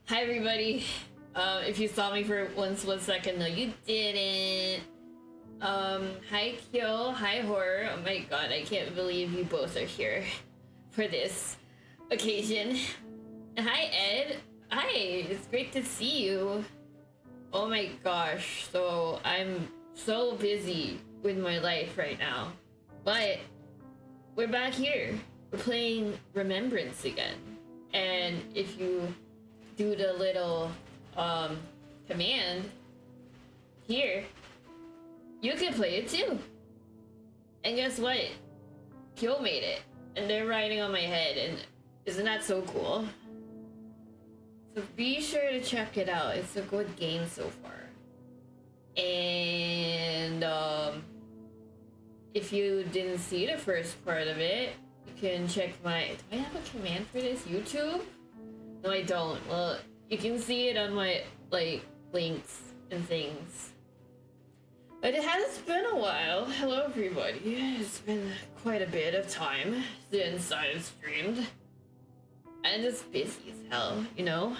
Hi everybody. If you saw me for one second, no, you didn't. Hi Kyo, hi Horror. Oh my god, I can't believe you both are here for this occasion. Hi Ed. Hi, it's great to see you. Oh my gosh, so I'm so busy with my life right now. But we're back here. We're playing Remembrance again. And if you do the little command here, you can play it too. And guess what? Kyo made it. And they're riding on my head, and isn't that so cool? So be sure to check it out. It's a good game so far. And if you didn't see the first part of it, you can check my... Do I have a command for this? YouTube? No, I don't. Well, you can see it on my, like, links and things. But it has been a while. Hello, everybody. It's been quite a bit of time since I've streamed. And it's busy as hell, you know?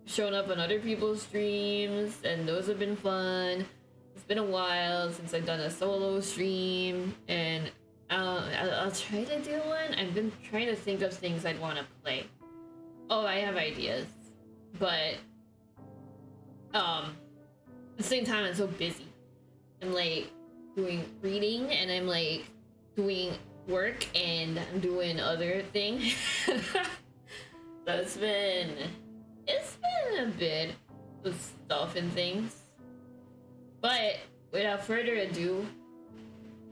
Showing up on other people's streams, and those have been fun. It's been a while since I've done a solo stream, and I'll try to do one. I've been trying to think of things I'd want to play. Oh, I have ideas, but at the same time, I'm so busy. I'm like doing reading, and I'm like doing work, and I'm doing other things. So it's been a bit of stuff and things. But without further ado,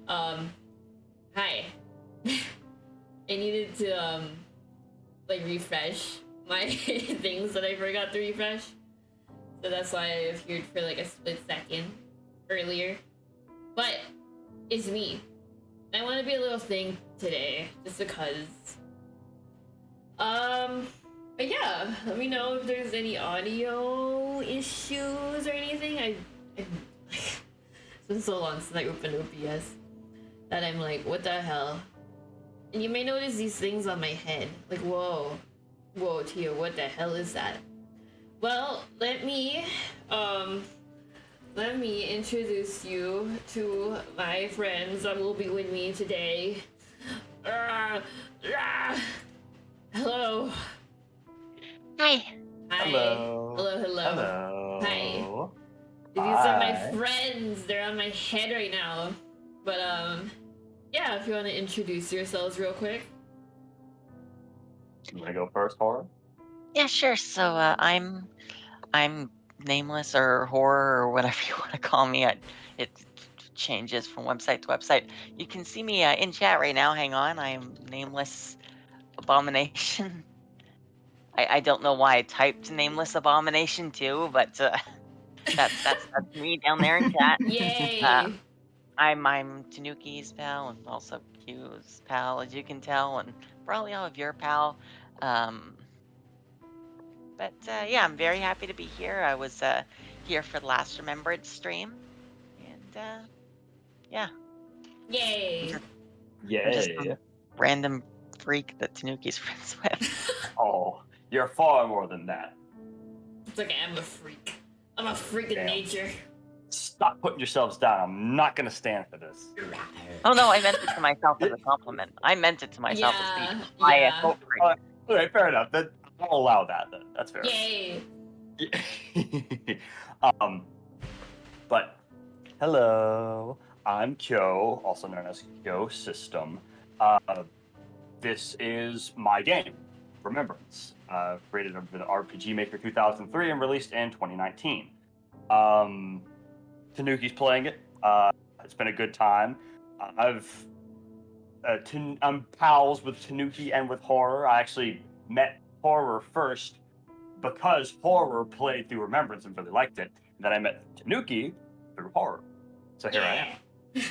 hi. I needed to like refresh my things that I forgot to refresh. So that's why I appeared for like a split second earlier. But it's me. I want to be a little thing today, just because. But yeah, let me know if there's any audio issues or anything. It's been so long since I opened OBS that I'm like, what the hell? And you may notice these things on my head. Like, whoa, Tio, what the hell is that? Well, let me introduce you to my friends that will be with me today. Hello. Hi. Hi. Hello. Hello. Hi. Hello. These are my Hi. friends. They're on my head right now. But yeah, if you want to introduce yourselves real quick. You wanna go first, Horror? Yeah, sure. So I'm nameless or horror or whatever you want to call me. It changes from website to website. You can see me in chat right now. Hang on, I am nameless abomination. I don't know why I typed nameless abomination too, but that's me down there in chat. Yay! I'm Tanuki's pal and also Q's pal, as you can tell, and probably all of your pal. But yeah, I'm very happy to be here. I was here for the last Remembrance stream, and yeah, Yay! I'm just Yay. some random freak that Tanuki's friends with. Oh, you're far more than that. It's like I'm a freak. I'm a freak of Damn. nature. Stop putting yourselves down. I'm not gonna stand for this. Oh no, I meant it to myself as a compliment. I meant it to myself as being Yeah. Okay, fair enough. I'll allow that then. That's fair. Yay! But hello, I'm Kyo, also known as Kyo System. This is my game, Remembrance, created under the RPG Maker 2003 and released in 2019. Tanuki's playing it. It's been a good time. I'm pals with Tanuki and with Horror. I actually met Horror first because Horror played through Remembrance and really liked it. And then I met Tanuki through Horror. So here I am.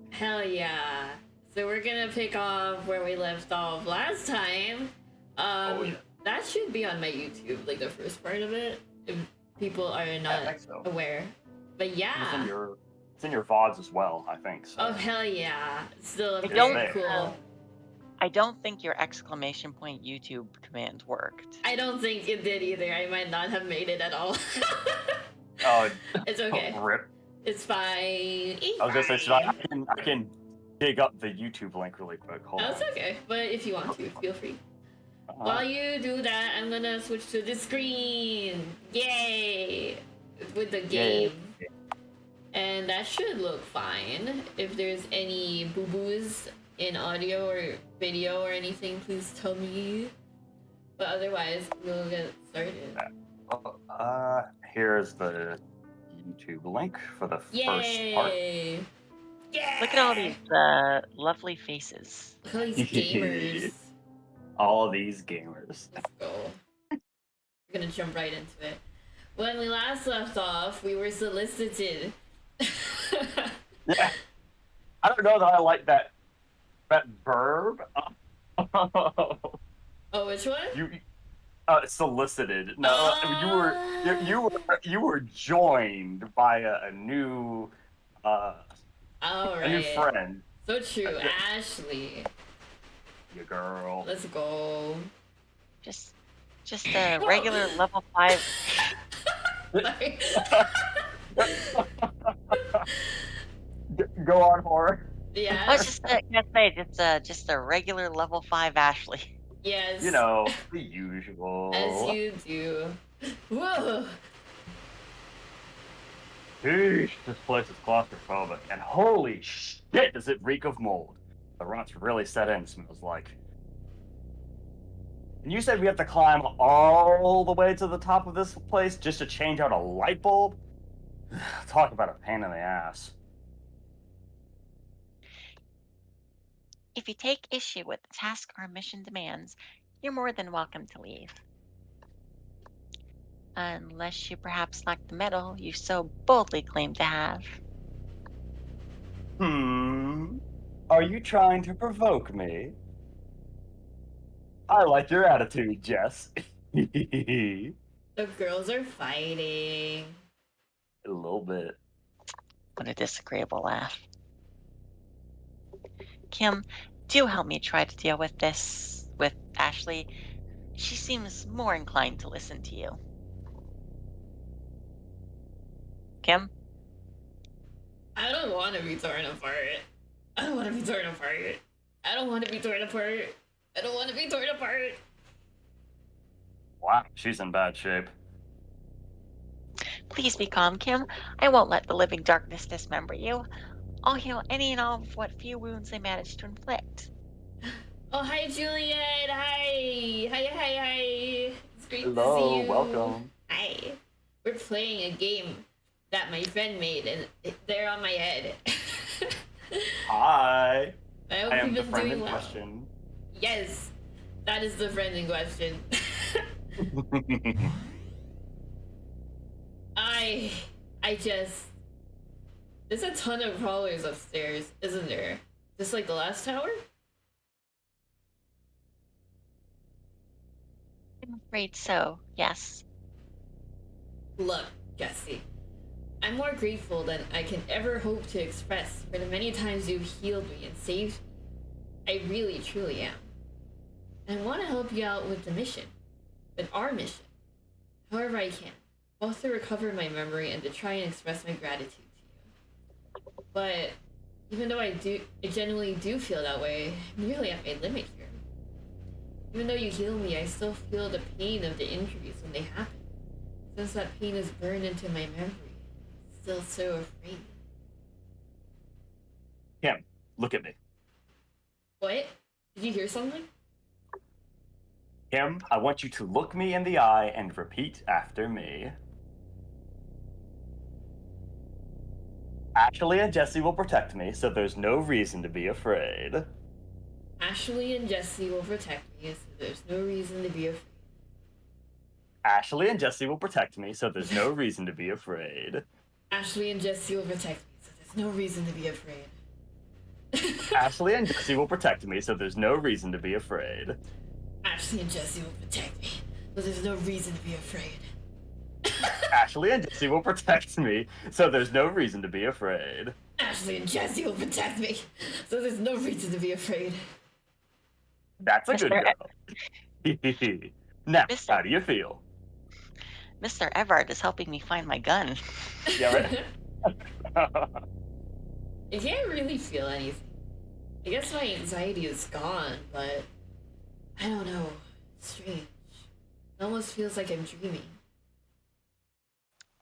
Hell yeah. So we're gonna pick off where we left off last time. Oh, yeah. That should be on my YouTube, like the first part of it, if people are not I think so. aware. But yeah. It's in your VODs as well, I think. So. Oh hell yeah. Still It's very there. cool. I don't think your exclamation point YouTube command worked. I don't think it did either. I might not have made it at all. Oh, It's okay. rip. It's fine. It's I was gonna say, fine. I can dig up the YouTube link really quick. Hold That's on. okay. But if you want to, feel free. Uh-huh. While you do that, I'm gonna switch to the screen. Yay! With the game. Yay. And that should look fine. If there's any boo-boos in audio or video or anything, please tell me. But otherwise, we'll get started. Here's the YouTube link for the first part. Yay! Yeah! Look at all these lovely faces. Look at all these gamers. All these gamers. Let's go. We're gonna jump right into it. When we last left off, we were solicited. Yeah. I don't know that I like that verb. Oh, which one? You solicited. No, you were joined by a new All right. a new friend. So true, Ashley. You girl. Let's go. Just a regular level 5. Sorry. Go on, horror. Yeah. I was just gonna say, just a regular level 5 Ashley. Yes. You know, the usual. As you do. Whoa. Eesh, this place is claustrophobic, and holy shit, does it reek of mold. The rot's really set in, smells like. And you said we have to climb all the way to the top of this place just to change out a light bulb? Talk about a pain in the ass. If you take issue with the task our mission demands, you're more than welcome to leave. Unless you perhaps lack the medal you so boldly claim to have. Are you trying to provoke me? I like your attitude, Jess. A The girls are fighting. little bit. What a disagreeable laugh. Kim, do help me try to deal with this with Ashley. She seems more inclined to listen to you. Kim? I don't want to be torn apart. I don't want to be torn apart. I don't want to be torn apart. I don't want to be torn apart. Wow, she's in bad shape. Please be calm, Kim. I won't let the living darkness dismember you. I'll heal any and all of what few wounds they manage to inflict. Oh, hi, Juliet. Hi. Hi. It's great to Hello, see you. welcome. Hi. We're playing a game that my friend made, and they're on my head. Hi. I hope I am you've the been friend doing in well. question. Yes, that is the friend in question. I just... There's a ton of crawlers upstairs, isn't there? Just like the last tower? I'm afraid so, yes. Look, Jesse. I'm more grateful than I can ever hope to express for the many times you've healed me and saved me. I really, truly am. I want to help you out with the mission. With our mission. However I can. Both to recover my memory and to try and express my gratitude to you. But even though I genuinely do feel that way, I'm nearly at my limit here. Even though you heal me, I still feel the pain of the injuries when they happen. Since that pain is burned into my memory, I'm still so afraid. Kim, look at me. What? Did you hear something? Kim, I want you to look me in the eye and repeat after me. Ashley and Jesse will protect me, so there's no reason to be afraid. Ashley and Jesse will protect me, so there's no reason to be afraid. Ashley and Jesse will protect me, so there's no reason to be afraid. Ashley and Jesse will protect me, so there's no reason to be afraid. Ashley and Jesse will protect me, so there's no reason to be afraid. Ashley and Jesse will protect me, so there's no reason to be afraid. Ashley and Jesse will protect me, so there's no reason to be afraid. Ashley and Jesse will protect me, so there's no reason to be afraid. That's a good Mr. girl. Now, Mr. how do you feel? Mr. Everard is helping me find my gun. Yeah, right. I can't really feel anything. I guess my anxiety is gone, but I don't know. It's strange. It almost feels like I'm dreaming.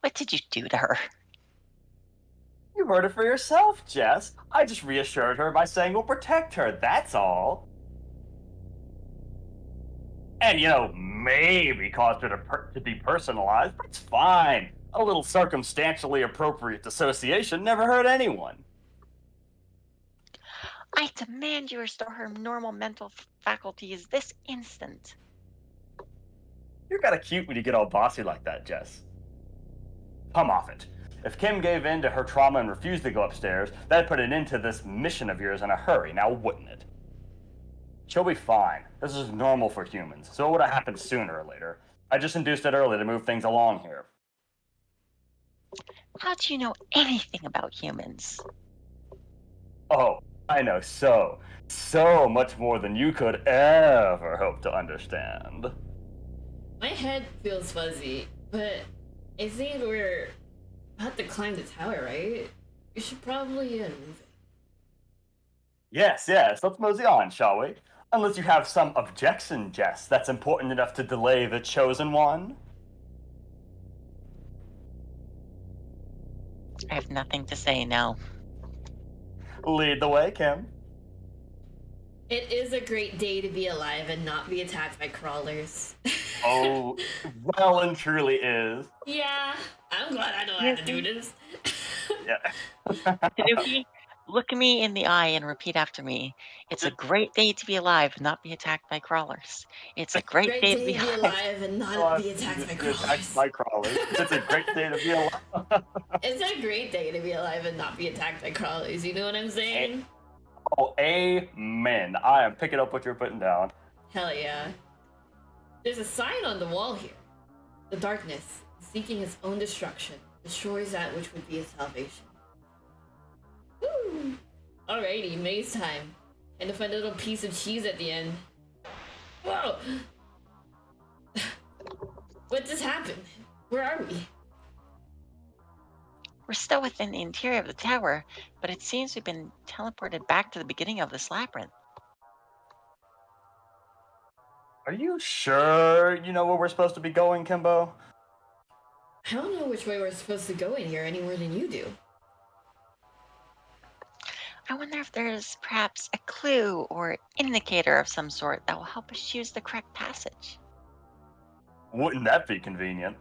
What did you do to her? You heard it for yourself, Jess. I just reassured her by saying we'll protect her, that's all. And, maybe caused her to be personalized, but it's fine. A little circumstantially appropriate dissociation never hurt anyone. I demand you restore her normal mental faculties this instant. You're kinda cute when you get all bossy like that, Jess. Come off it. If Kim gave in to her trauma and refused to go upstairs, that'd put an end to this mission of yours in a hurry, now wouldn't it? She'll be fine. This is normal for humans, so it would have happened sooner or later. I just induced it early to move things along here. How do you know anything about humans? Oh, I know so much more than you could ever hope to understand. My head feels fuzzy, but I think we're about to climb the tower, right? We should probably move it. Yes, let's mosey on, shall we? Unless you have some objection, Jess, that's important enough to delay the chosen one. I have nothing to say now. Lead the way, Kim. It is a great day to be alive and not be attacked by crawlers. Oh, well and truly is. Yeah, I'm glad I don't have to do this. Yeah. Tanuki, look me in the eye and repeat after me. It's a great day to be alive and not be attacked by crawlers. It's a great day to be alive. alive and not be attacked by crawlers. It's a great day to be alive. It's a great day to be alive and not be attacked by crawlers. You know what I'm saying? Oh, amen. I am picking up what you're putting down. Hell yeah. There's a sign on the wall here. The darkness, seeking its own destruction, destroys that which would be its salvation. Woo! Alrighty, maze time. And to find a little piece of cheese at the end. Whoa! What just happened? Where are we? We're still within the interior of the tower, but it seems we've been teleported back to the beginning of this labyrinth. Are you sure you know where we're supposed to be going, Kimbo? I don't know which way we're supposed to go in here any more than you do. I wonder if there's perhaps a clue or indicator of some sort that will help us choose the correct passage. Wouldn't that be convenient?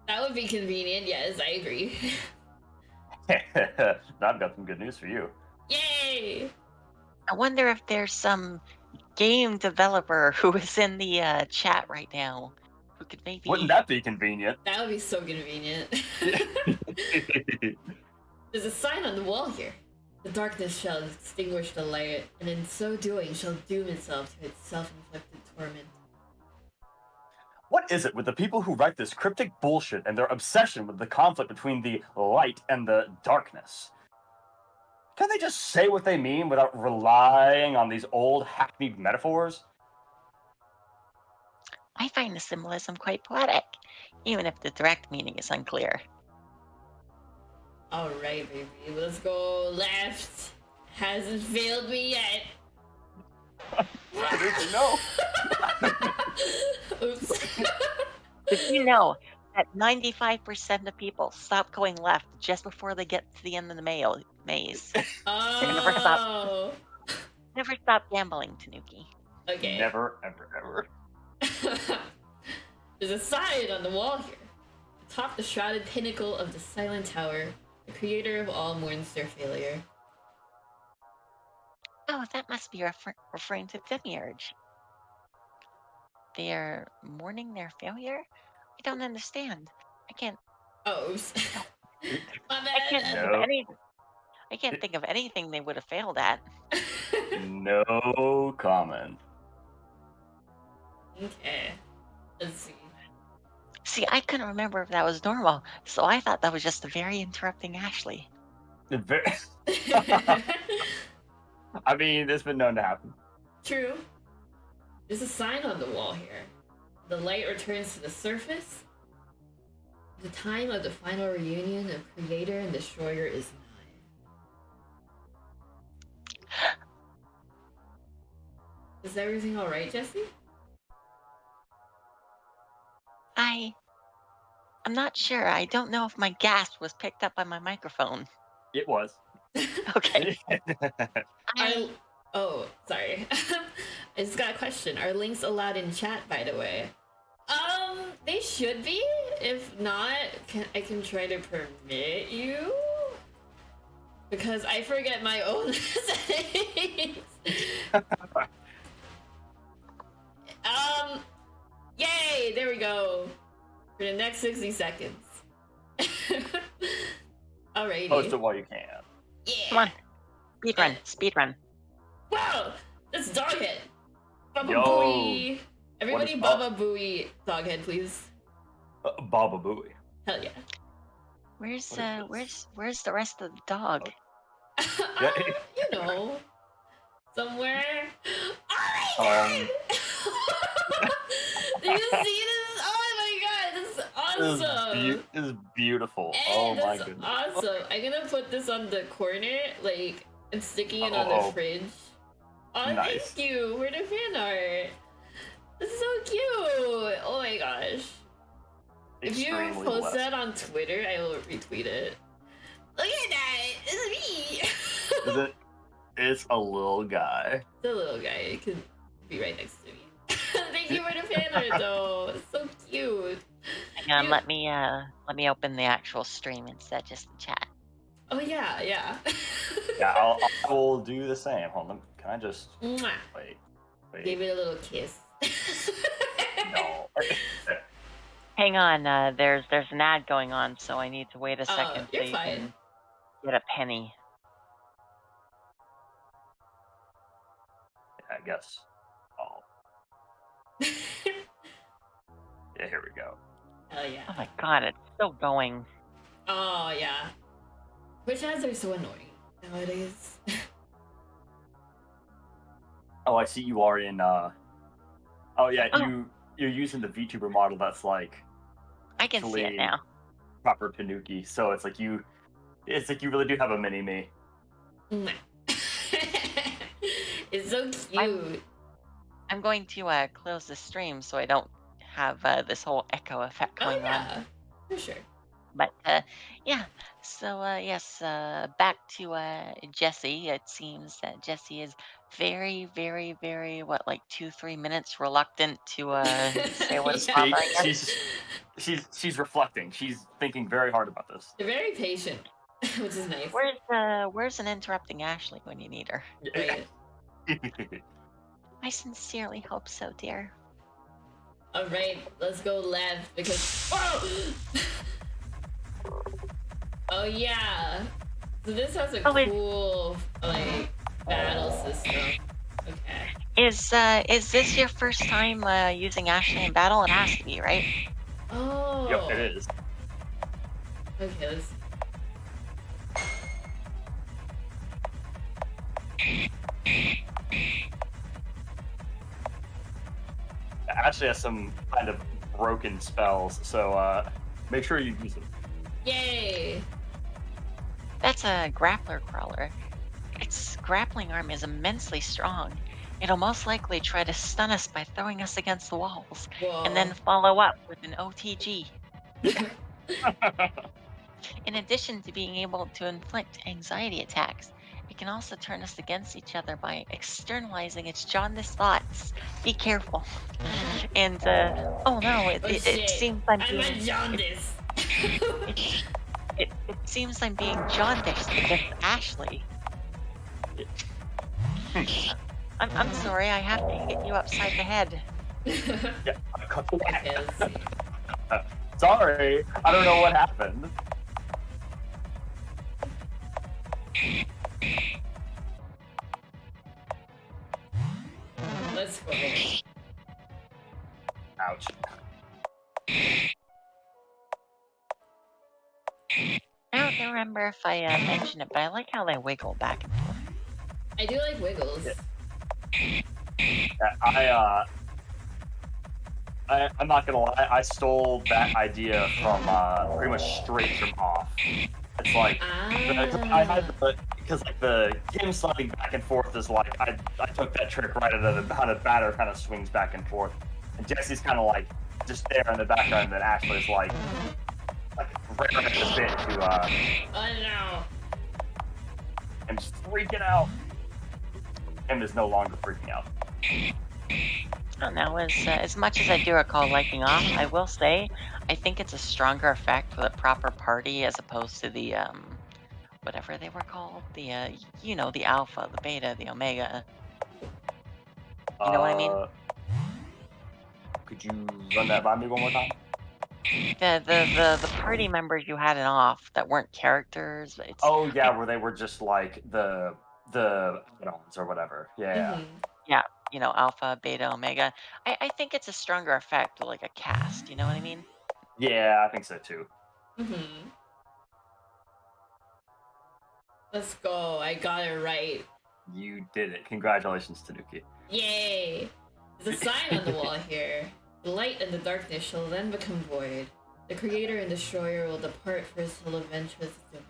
That would be convenient, yes, I agree. I've got some good news for you. Yay! I wonder if there's some game developer who is in the chat right now who could maybe... Wouldn't that be convenient? That would be so convenient. There's a sign on the wall here. The darkness shall extinguish the light, and in so doing shall doom itself to its self-inflicted torment. What is it with the people who write this cryptic bullshit and their obsession with the conflict between the light and the darkness? Can't they just say what they mean without relying on these old hackneyed metaphors? I find the symbolism quite poetic, even if the direct meaning is unclear. Alright, baby, let's go left. Hasn't failed me yet. No. Oops. Did you know that 95% of people stop going left just before they get to the end of the maze? Oh. Never stop gambling, Tanuki. Okay. Never, ever. There's a sign on the wall here. Atop the shrouded pinnacle of the silent tower, the creator of all mourns their failure. Oh, that must be referring to Demiurge. They're mourning their failure? I don't understand. I can't. Oh, oops. My I can't bad. think of anything. I can't think of anything they would have failed at. No comment. Okay. Let's see. See, I couldn't remember if that was normal, so I thought that was just a very interrupting Ashley. I mean, it's been known to happen. True. There's a sign on the wall here. The light returns to the surface. The time of the final reunion of Creator and Destroyer is nigh. Is everything alright, Jesse? I'm not sure. I don't know if my gasp was picked up by my microphone. It was. Okay. Oh, sorry. I just got a question. Are links allowed in chat, by the way? They should be. If not, I can try to permit you. Because I forget my own settings. Yay! There we go. For the next 60 seconds. Alrighty. Post it while you can. Yeah. Come on. Speed run. Wow! That's Doghead! Baba Yo. Booey! Everybody is Baba Booey Doghead, please. Baba Booey. Hell yeah. Where's the rest of the dog? You know. Somewhere. Oh my god! Do you see this? Oh my god, this is awesome! This is beautiful. Hey, Oh my that's goodness. awesome. I'm gonna put this on the corner, like, and sticking it on the fridge. Oh, Nice. thank you for the fan art. This is so cute. Oh my gosh. If you Extremely post blessed. that on Twitter, I will retweet it. Look at that! It's me! Is it? It's a little guy. The little guy. It could be right next to me. Thank you for the fan art, though. It's so cute. Hang on, let me open the actual stream instead, just the chat. Oh yeah, yeah. Yeah, I will do the same. Hold on. Can I just Mwah. wait? Give it a little kiss. No. Hang on, there's an ad going on, so I need to wait a second so you're you fine. can get a penny. Yeah, I guess. Oh. Yeah, here we go. Hell yeah. Oh my god, it's still going. Oh yeah. Which ads are so annoying nowadays. Oh, I see you are in. Oh yeah, Oh. you're using the VTuber model that's like I can see it actually now. proper Tanuki. So it's like you really do have a mini me. Mwah. It's so cute. I'm going to close the stream so I don't have this whole echo effect Oh going on. yeah, for sure. But yeah, so yes, back to Jesse. It seems that Jesse is very, very, very, what, like 2-3 minutes reluctant to say what's Yeah. bothering her. She's reflecting. She's thinking very hard about this. They're very patient, which is nice. Where's an interrupting Ashley when you need her? Right. I sincerely hope so, dear. All right, let's go left because. Whoa! Oh yeah. So this has a cool like battle system. Okay. Is this your first time using Ashley in battle? It has to be, right? Oh. Yep, it is. Okay, let's. Ashley has some kind of broken spells, so make sure you use them. Yay! That's a grappler crawler. Its grappling arm is immensely strong. It'll most likely try to stun us by throwing us against the walls, Whoa. and then follow up with an OTG. In addition to being able to inflict anxiety attacks, it can also turn us against each other by externalizing its jaundiced thoughts. Be careful. And, oh no, it seems I'm being... I'm a jaundice. It seems I'm being jaundiced against Ashley. I'm sorry, I have to hit you upside the head. Yeah. Okay, let's see. Sorry, I don't know what happened. Let's go. Ouch. I don't remember if I mentioned it, but I like how they wiggle back and forth. I do like wiggles. Yeah. I'm not gonna lie. I stole that idea from pretty much straight from off. It's like I had because like the him sliding back and forth is like I took that trick right out of how the batter kind of swings back and forth, and Jesse's kind of like just there in the background, and then Ashley's like raring at the bit to Oh no. and just freaking out. Him is no longer freaking out. I don't know. As much as I do recall liking off, I will say I think it's a stronger effect for the proper party as opposed to the whatever they were called, the the alpha, the beta, the omega. You know what I mean? Could you run that by me one more time? The party members you had in off that weren't characters. It's Oh yeah, where they were just like the add-ons or whatever. Yeah. Mhm. yeah, alpha, beta, omega. I think it's a stronger effect with like a cast. You know what I mean? Yeah, I think so too. Mhm. Let's go. I got it right. You did it. Congratulations, Tanuki. Yay! There's a sign on the wall here. The light and the darkness shall then become void. The creator and destroyer will depart for his adventurous domain.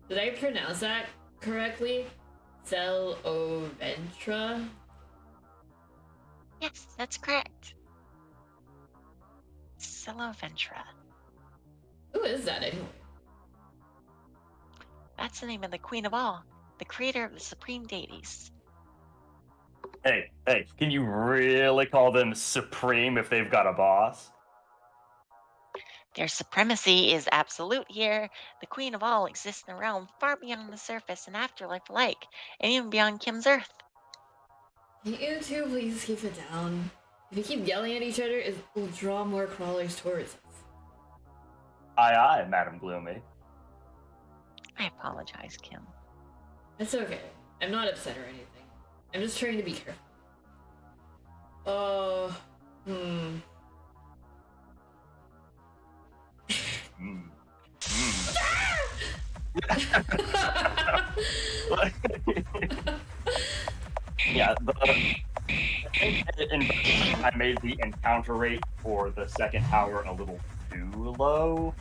Did I pronounce that correctly? Celoventra? Yes, that's correct. Celoventra. Who is that anyway? That's the name of the queen of all, the creator of the supreme deities. Hey, can you really call them supreme if they've got a boss? Their supremacy is absolute here. The queen of all exists in a realm far beyond the surface and afterlife alike, and even beyond Kim's Earth. Can you two please keep it down? If you keep yelling at each other, it will draw more crawlers towards us. Aye, Madam Gloomy. I apologize, Kim. It's okay. I'm not upset or anything. I'm just trying to be careful. Oh, Mm. Yeah, I made the encounter rate for the second tower a little too low,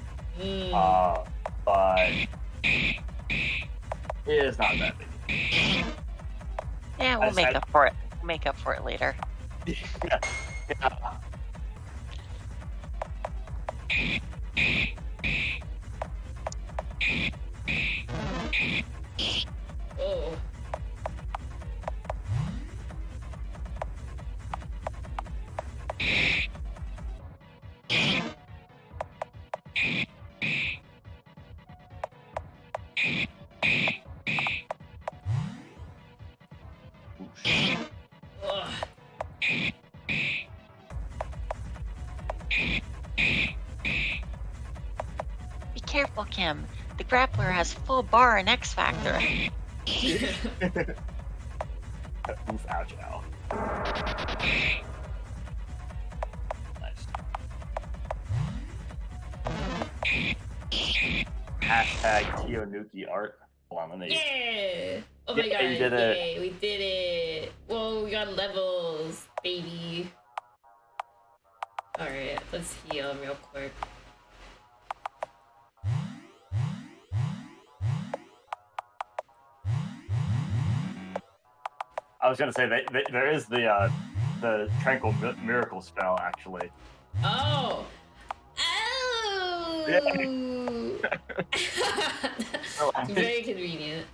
but it is not that big. Yeah, we'll make up for it. We'll make up for it later. Yeah. oh. Ugh. Be careful, Kim. The grappler has full bar and X Factor. Oof, ouch, ow. Nice. Hashtag Teonuki art. Hold on, let me. Yeah! Oh my Yeah, god, you did it. yay, we did it! Whoa, we got levels, baby. Alright, let's heal real quick. I was gonna say there is the tranquil miracle spell actually. Oh! Oh! Very convenient.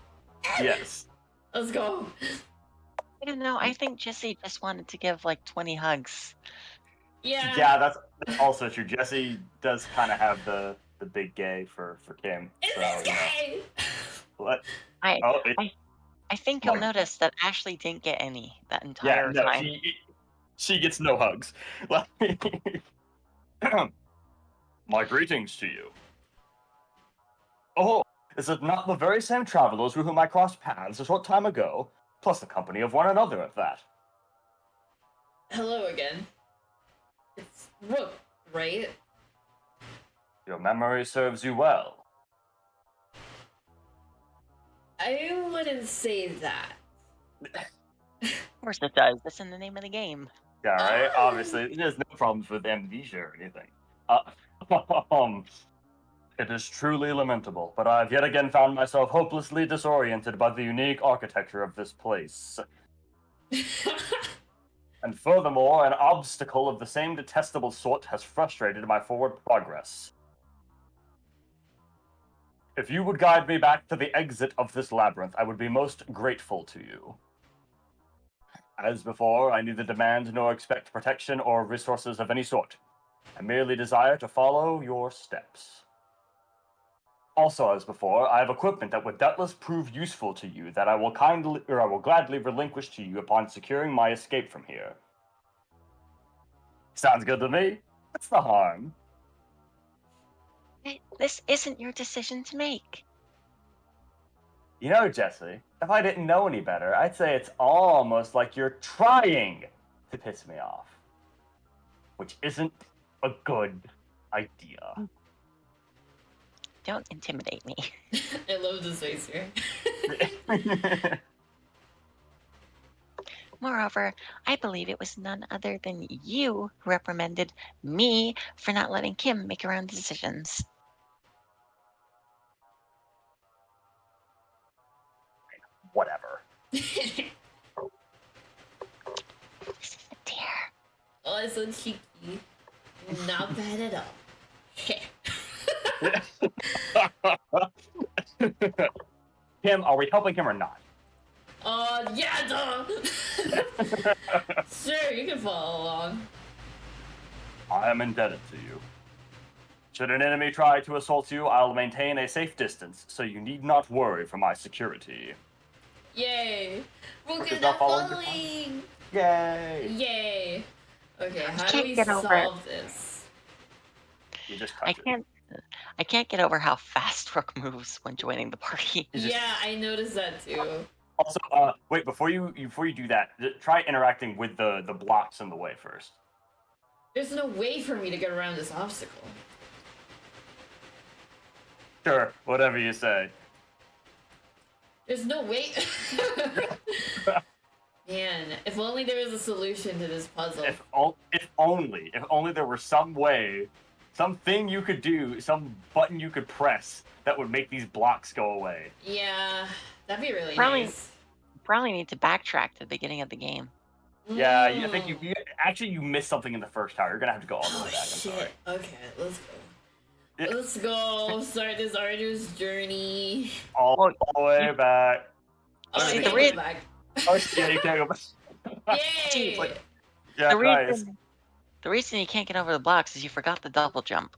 Yes. Let's go. I don't know. I think Jesse just wanted to give like 20 hugs. Yeah. Yeah, that's also true. Jesse does kind of have the big gay for Kim. It's So, this you know. guy! What? I Oh, I think you'll notice that Ashley didn't get any that yeah, entire no, time. she gets no hugs. My greetings to you. Oh, is it not the very same travelers with whom I crossed paths a short time ago, plus the company of one another at that? Hello again. It's Rook, right? Your memory serves you well. I wouldn't say that. course it does. That's in the name of the game. Yeah, right? Obviously, there's no problems with amnesia or anything. Uh, um, it is truly lamentable, but I've yet again found myself hopelessly disoriented by the unique architecture of this place. And furthermore, an obstacle of the same detestable sort has frustrated my forward progress. If you would guide me back to the exit of this labyrinth, I would be most grateful to you. As before, I neither demand nor expect protection or resources of any sort. I merely desire to follow your steps. Also, as before, I have equipment that would doubtless prove useful to you that I will gladly relinquish to you upon securing my escape from here. Sounds good to me. What's the harm? This isn't your decision to make. You know, Jesse, if I didn't know any better, I'd say it's almost like you're trying to piss me off. Which isn't a good idea. Don't intimidate me. I love this face here. Moreover, I believe it was none other than you who reprimanded me for not letting Kim make her own decisions. Whatever. Dear. Oh, it's so cheeky. Not bad at all. Kim, are we helping him or not? Yeah, duh! Sure, you can follow along. I am indebted to you. Should an enemy try to assault you, I'll maintain a safe distance, so you need not worry for my security. Yay! We're Which good is not at following your following! Yay! Yay! Okay, how do can't we get over it. solve this? You just I touch it. I can't get over how fast Rook moves when joining the party. You just- Yeah, I noticed that too. Also, wait, before you do that, try interacting with the blocks in the way first. There's no way for me to get around this obstacle. Sure, whatever you say. There's no way. Man, if only there was a solution to this puzzle. If only there were some way, something you could do, some button you could press that would make these blocks go away. Yeah, that'd be really Probably- nice. Probably need to backtrack to the beginning of the game. Yeah, I think Mm. you missed something in the first tower. You're gonna have to go all the Oh way back. I'm sorry. shit. Okay, let's go. Yeah. Let's go. Start this arduous journey. All the way back. Oh, I The can't go reason- back. Oh, yeah, you can't go back. Yay! Like- Yeah, the nice. reason you can't get over the blocks is you forgot the double jump.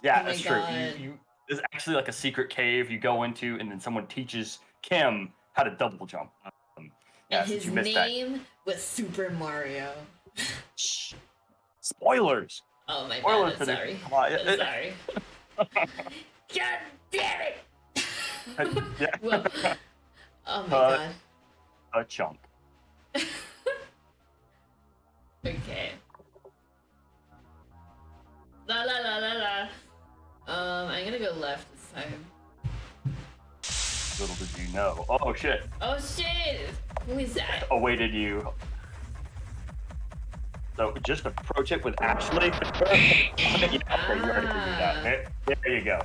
Yeah, Oh my that's true. God. You there's actually like a secret cave you go into, and then someone teaches Kim how to double jump. Yeah, And since his you missed that. name was Super Mario. Shh. Spoilers. Oh my Spoilers bad. for this. Sorry. Come on. I'm sorry. God damn it! Yeah. Well, oh my Cut. god. A chunk. Okay. La la la la la. I'm gonna go left this time. Little did you know. Oh shit. Oh shit! Who is that? Awaited you. So just approach it with Ashley. Yeah, okay, you already figured it out. There you go.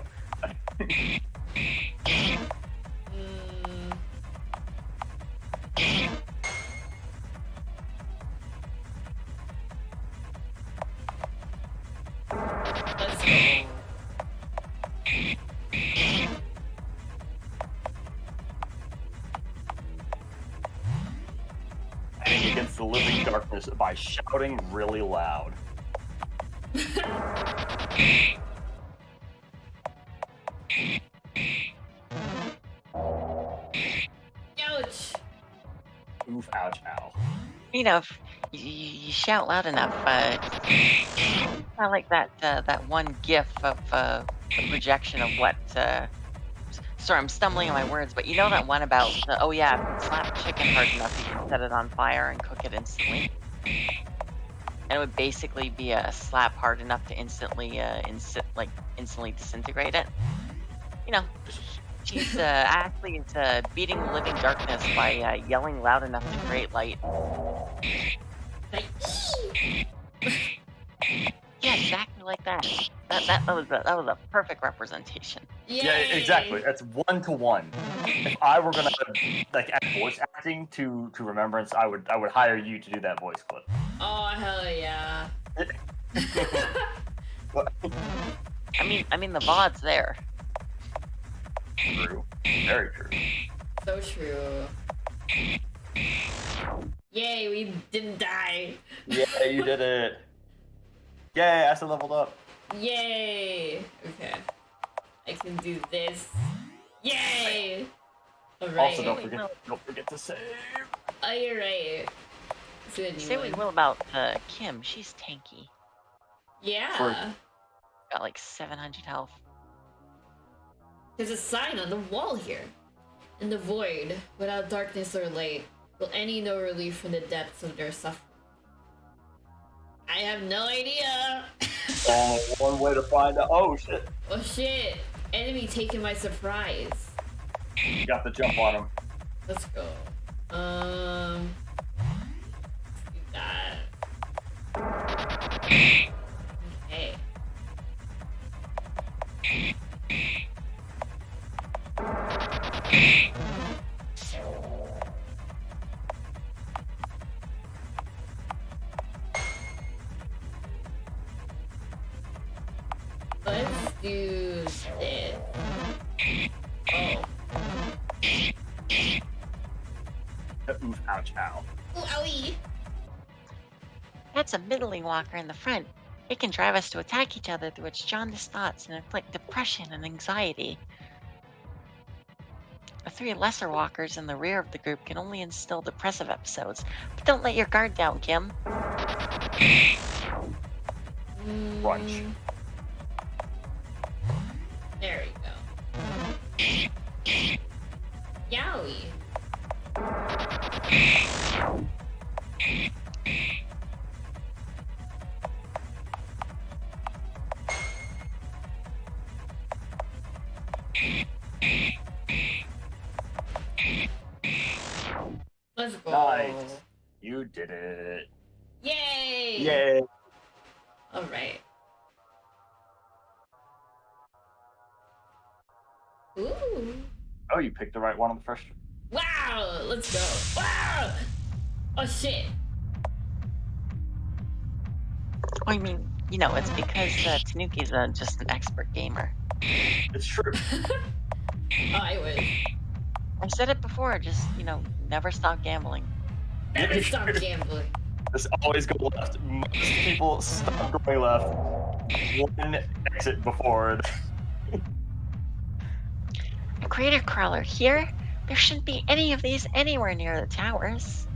Mm, let's go. Fighting against the living darkness by shouting really loud. Ouch! Oof, ouch, ow. You know, if you shout loud enough, kind of like that one GIF of a projection of what. Sorry, I'm stumbling on my words, but you know that one about oh yeah, slap chicken hard enough, you can set it on fire and cook it instantly. And it would basically be a slap hard enough to instantly disintegrate it. You know, she's actually beating the living darkness by yelling loud enough to create light. that. That was a perfect representation. Yeah, exactly. That's 1-to-1. If I were gonna like add voice acting to Remembrance, I would hire you to do that voice clip. Oh hell yeah. I mean the VOD's there. True. Very true. So true. Yay, we didn't die. Yeah, you did it. Yay, I still leveled up. Yay. Okay. I can do this. Yay. Alright. Also, don't forget to save. Oh, you're right. Say what you will about Kim, she's tanky. Yeah. Got like 700 health. There's a sign on the wall here. In the void, without darkness or light, will any know relief from the depths of their suffering? I have no idea. One way to find out. Oh shit. Oh shit. Enemy taken by surprise. You got the jump on him. Let's go. Let's do that. Okay. Let's do this. Oh. Oof, ouch, ow. Ooh, owie. That's a middling walker in the front. It can drive us to attack each other through its jaundiced thoughts and inflict depression and anxiety. The 3 lesser walkers in the rear of the group can only instill depressive episodes, but don't let your guard down, Kim. Crunch. There we go. Yowie. Let's go. Nice. You did it. Yay! Yay. Alright. Ooh. Oh, you picked the right one on the first. Wow! Let's go. Wow! Oh shit. I mean, you know, it's because Tanuki's just an expert gamer. It's true. Oh, I wish. I said it before, just, you know, never stop gambling. Never stop gambling. Just always go left. Most people stop going left. One exit before. A crater crawler here? There shouldn't be any of these anywhere near the towers.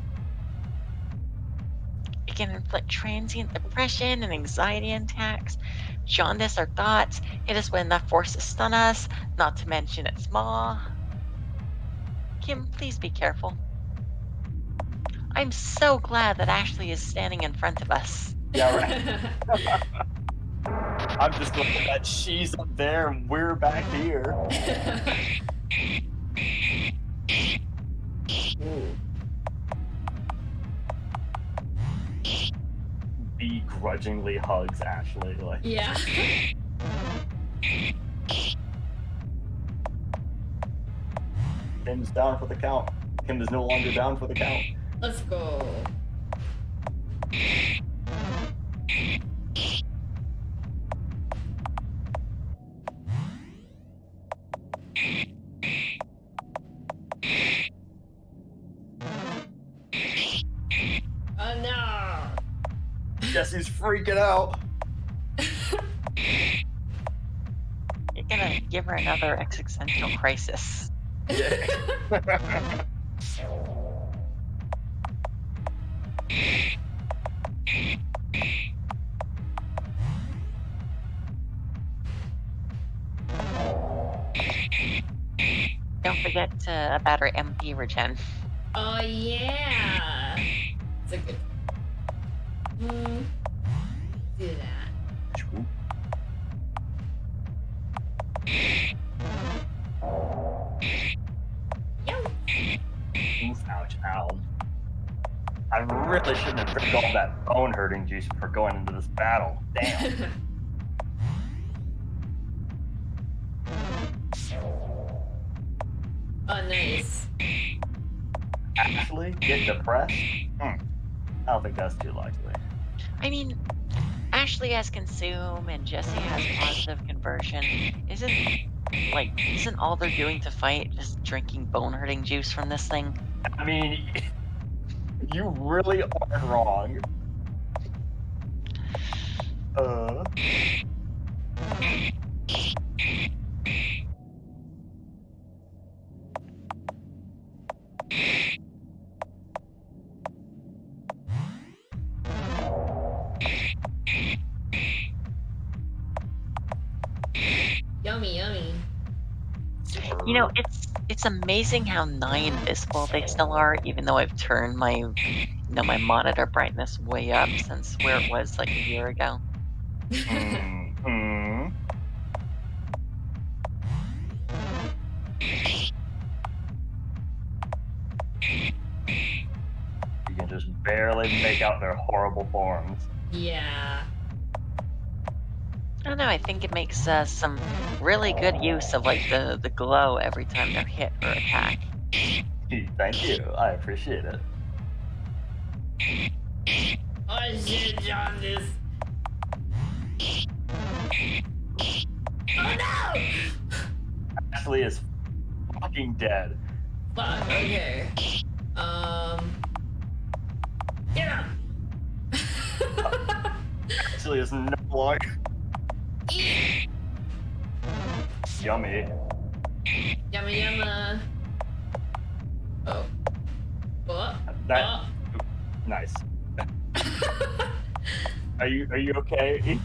It can inflict transient depression and anxiety attacks, jaundice our thoughts, hit us with enough force to stun us, not to mention its maw. Kim, please be careful. I'm so glad that Ashley is standing in front of us. Yeah, right. I'm just glad that she's up there and we're back here. Begrudgingly hugs Ashley. Like, Yeah. Kim's down for the count. Kim is no longer down for the count. Let's go. Oh no. Jesse's freaking out. You're gonna give her another existential crisis. Yeah. Don't forget about her MP regen. Oh yeah. It's a good. Do that. Yo. Oof, ouch, ow. I really shouldn't have drank all that bone hurting juice before going into this battle. Damn. Oh, nice. Actually, get depressed? I don't think that's too likely. I mean, Ashley has consume and Jesse has positive conversion. Isn't all they're doing to fight just drinking bone hurting juice from this thing? I mean, you really aren't wrong. Yummy, yummy. You know, it's amazing how nigh invisible they still are, even though I've turned my my monitor brightness way up since where it was like a year ago. Hmm. You can just barely make out their horrible forms. Yeah. I don't know. I think it makes some really good use of like the glow every time they're hit or attack. Thank you. I appreciate it. Oh shit, Jaundice. Oh no! Ashley is fucking dead. Fuck, okay. Get up! Ashley is no longer Eat! yummy. Yumma yumma. Oh. What? That nice. Are you okay?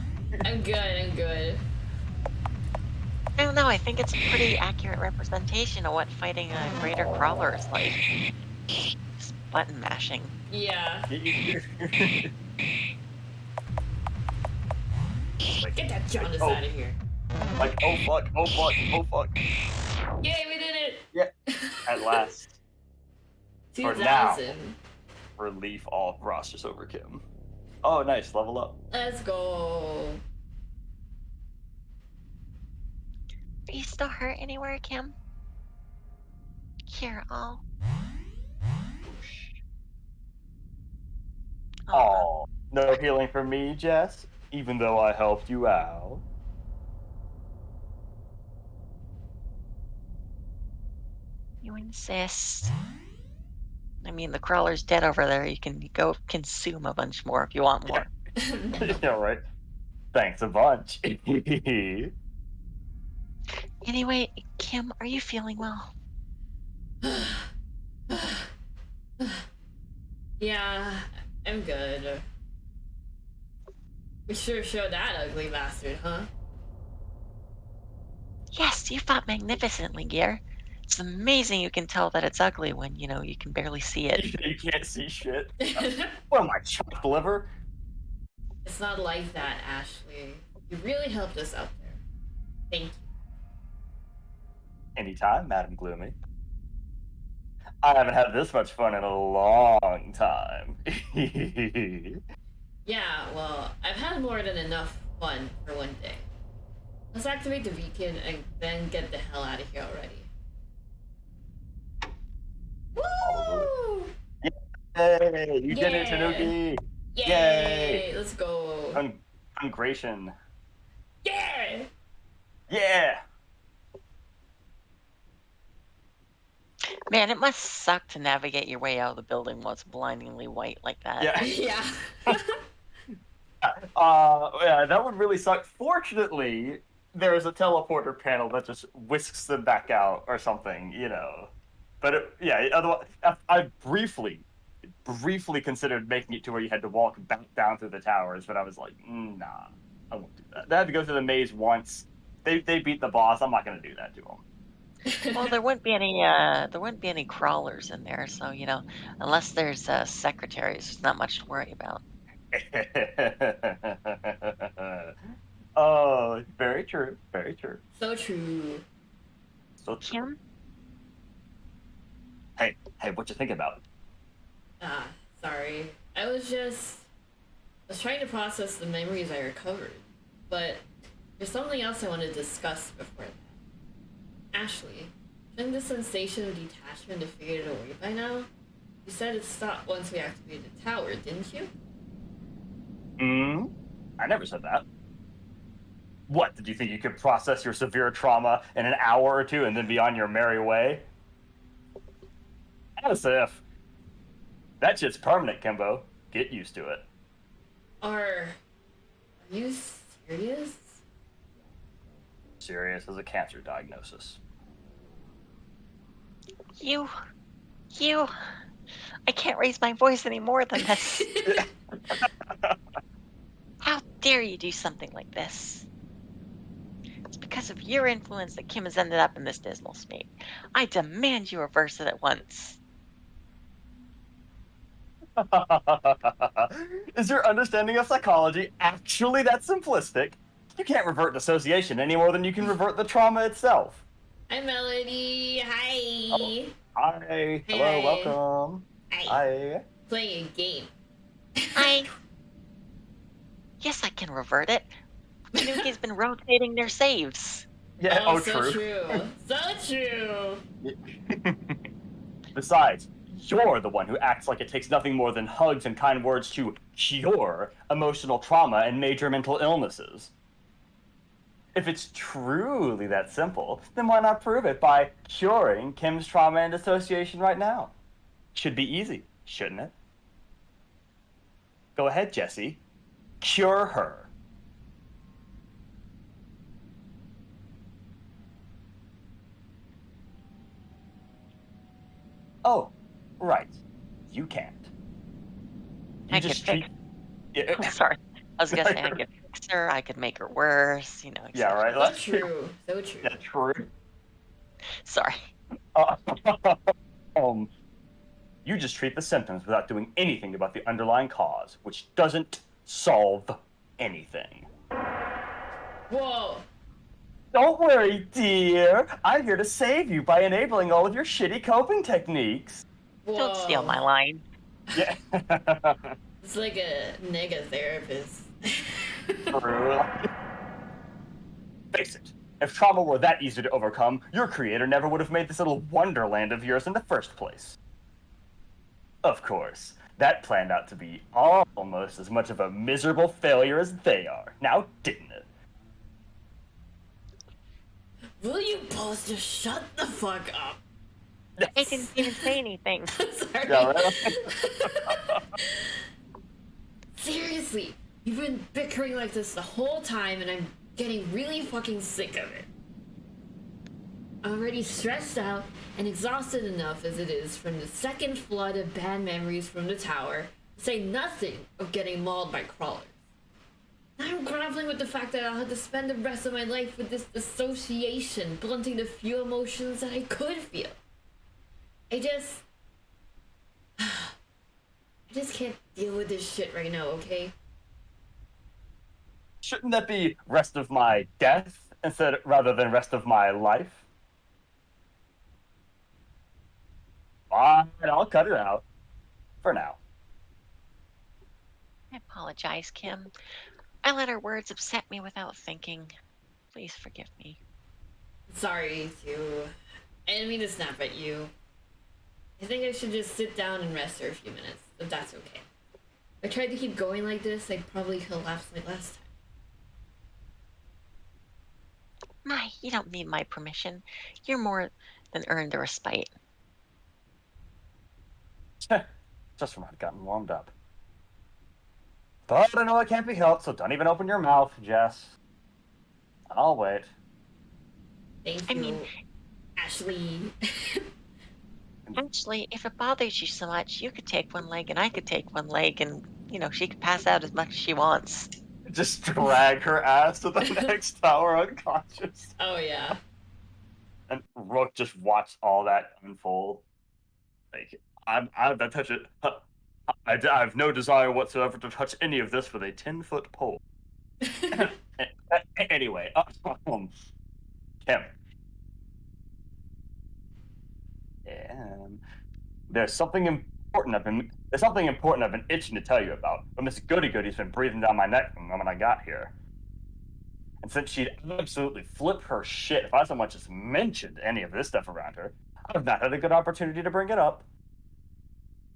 I'm good. I don't know. I think it's a pretty accurate representation of what fighting a greater crawler is like. Just button mashing. Yeah. Get that jaundice out of here. Like, oh fuck. Yay, we did it! Yeah. At last. For 2000. now. Relief all rosters over Kim. Oh, nice. Level up. Let's go. Are you still hurt anywhere, Kim? Here, all. Oh, no healing for me, Jess, even though I helped you out. You insist. I mean, the crawler's dead over there. You can go consume a bunch more if you want more. Yeah, right. Thanks a bunch. Anyway, Kim, are you feeling well? Yeah, I'm good. We sure showed that ugly bastard, huh? Yes, you fought magnificently, Gear. It's amazing you can tell that it's ugly when, you can barely see it. You can't see shit. What am I, chopped liver? It's not like that, Ashley. You really helped us out there. Thank you. Anytime, Madam Gloomy. I haven't had this much fun in a long time. Yeah, well, I've had more than enough fun for one day. Let's activate the beacon and then get the hell out of here already. Woo! Yay! You did it, Tanuki! Yay! Let's go. Congration. Yeah! Yeah! Man, it must suck to navigate your way out of the building while it's blindingly white like that. Yeah. Yeah. Yeah, that would really suck. Fortunately, there's a teleporter panel that just whisks them back out or something, But otherwise, I briefly considered making it to where you had to walk back down through the towers, but I was like, nah, I won't do that. They had to go through the maze once. They beat the boss. I'm not going to do that to them. Well, there wouldn't be any crawlers in there, so unless there's secretaries, there's not much to worry about. Oh, very true. Very true. So true. So true. Kim? Hey, what you think about it? Sorry. I was trying to process the memories I recovered, but there's something else I want to discuss before that. Ashley, Shouldn't the sensation of detachment have figured it away by now? You said it stopped once we activated the tower, didn't you? I never said that. What, did you think you could process your severe trauma in an hour or two and then be on your merry way? As if. That shit's permanent, Kimbo. Get used to it. Are you serious? Serious as a cancer diagnosis. You. I can't raise my voice any more than this. How dare you do something like this? It's because of your influence that Kim has ended up in this dismal state. I demand you reverse it at once. Is your understanding of psychology actually that simplistic? You can't revert dissociation any more than you can revert the trauma itself. Hi, Melody. Hi. Oh, hi. Hello, Hi. welcome. Hi. Hi. Playing a game. Yes, I can revert it. Nuki's been rotating their saves. Yeah, so true. true. So true. Besides, you're the one who acts like it takes nothing more than hugs and kind words to cure emotional trauma and major mental illnesses. If it's truly that simple, then why not prove it by curing Kim's trauma and dissociation right now? Should be easy, shouldn't it? Go ahead, Jesse. Cure her. Oh, right. You can't. You I just could treat. Yeah. I'm sorry. I was gonna say I could fix her, I could make her worse, Yeah, etc. right. So Let's true. So true. Yeah, true. Sorry. You just treat the symptoms without doing anything about the underlying cause, which doesn't solve anything. Whoa. Don't worry, dear. I'm here to save you by enabling all of your shitty coping techniques. Whoa. Don't steal my line. Yeah. It's like a nega therapist. True. Face it. If trauma were that easy to overcome, your creator never would have made this little wonderland of yours in the first place. Of course, that planned out to be almost as much of a miserable failure as they are. Now, didn't it? Will you both just shut the fuck up? I didn't even say anything. Sorry. Yeah, right? Seriously, you've been bickering like this the whole time and I'm getting really fucking sick of it. I'm already stressed out and exhausted enough as it is from the second flood of bad memories from the tower, to say nothing of getting mauled by crawlers. Now I'm grappling with the fact that I'll have to spend the rest of my life with this dissociation, blunting the few emotions that I could feel. I just can't deal with this shit right now, okay? Shouldn't that be rest of my death rather than rest of my life? Fine, I'll cut it out. For now. I apologize, Kim. I let her words upset me without thinking. Please forgive me. Sorry, too. I didn't mean to snap at you. I think I should just sit down and rest for a few minutes, but that's okay. If I tried to keep going like this, I'd probably collapse like last time. You don't need my permission. You're more than earned the respite. Just from I'd gotten warmed up. But I know it can't be helped, so don't even open your mouth, Jess. I'll wait. Thank you, I mean- Ashley. Actually, if it bothers you so much, you could take one leg and I could take one leg and, she could pass out as much as she wants. Just drag her ass to the next tower unconscious. Oh, yeah. And Rook just watched all that unfold. Like, I'm not touch it. I have no desire whatsoever to touch any of this with a 10-foot pole. Anyway, Kim. There's something important I've been itching to tell you about. But Miss Goody Goody's been breathing down my neck from the moment I got here. And since she'd absolutely flip her shit if I so much as mentioned any of this stuff around her, I've not had a good opportunity to bring it up.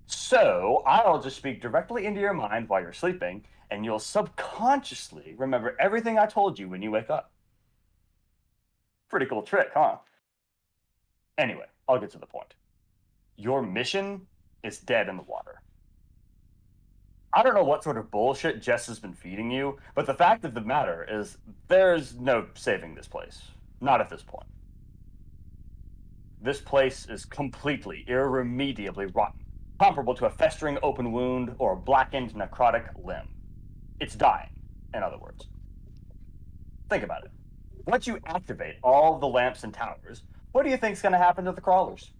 So I'll just speak directly into your mind while you're sleeping, and you'll subconsciously remember everything I told you when you wake up. Pretty cool trick, huh? Anyway, I'll get to the point. Your mission is dead in the water. I don't know what sort of bullshit Jess has been feeding you, but the fact of the matter is there's no saving this place. Not at this point. This place is completely, irremediably rotten, comparable to a festering open wound or a blackened, necrotic limb. It's dying, in other words. Think about it. Once you activate all the lamps and towers, what do you think's going to happen to the crawlers?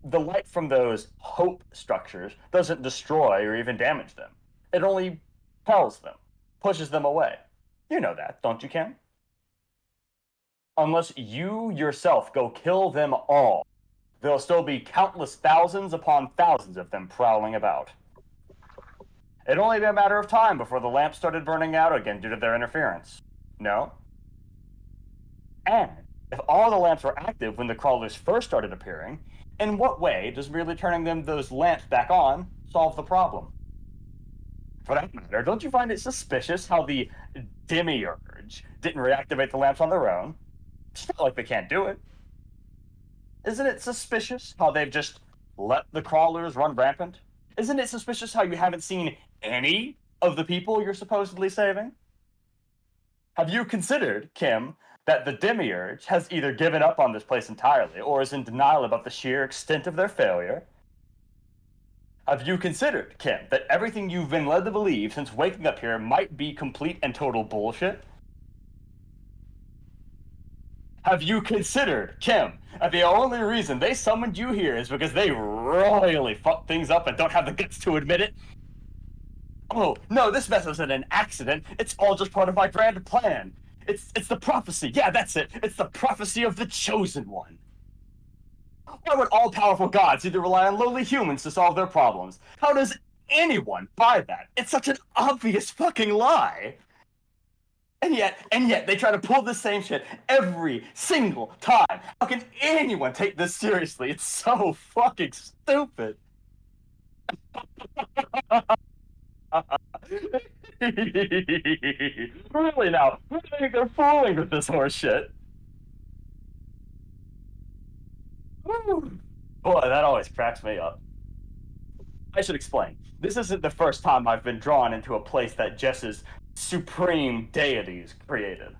The light from those hope structures doesn't destroy or even damage them. It only repels them, pushes them away. You know that, don't you, Kim? Unless you yourself go kill them all, there'll still be countless thousands upon thousands of them prowling about. It'd only be a matter of time before the lamps started burning out again due to their interference. No? And if all the lamps were active when the crawlers first started appearing, in what way does merely turning those lamps back on solve the problem? For that matter, don't you find it suspicious how the Demiurge didn't reactivate the lamps on their own? It's not like they can't do it. Isn't it suspicious how they've just let the crawlers run rampant? Isn't it suspicious how you haven't seen any of the people you're supposedly saving? Have you considered, Kim, that the Demiurge has either given up on this place entirely or is in denial about the sheer extent of their failure? Have you considered, Kim, that everything you've been led to believe since waking up here might be complete and total bullshit? Have you considered, Kim, that the only reason they summoned you here is because they royally fucked things up and don't have the guts to admit it? Oh, no, this mess isn't an accident. It's all just part of my grand plan. It's the prophecy. Yeah, that's it. It's the prophecy of the Chosen One. Why would all-powerful gods need to rely on lowly humans to solve their problems? How does anyone buy that? It's such an obvious fucking lie. And yet, they try to pull the same shit every single time. How can anyone take this seriously? It's so fucking stupid. Really now, who do you think they're fooling with this horse shit? Boy, that always cracks me up. I should explain. This isn't the first time I've been drawn into a place that Jess's supreme deities created.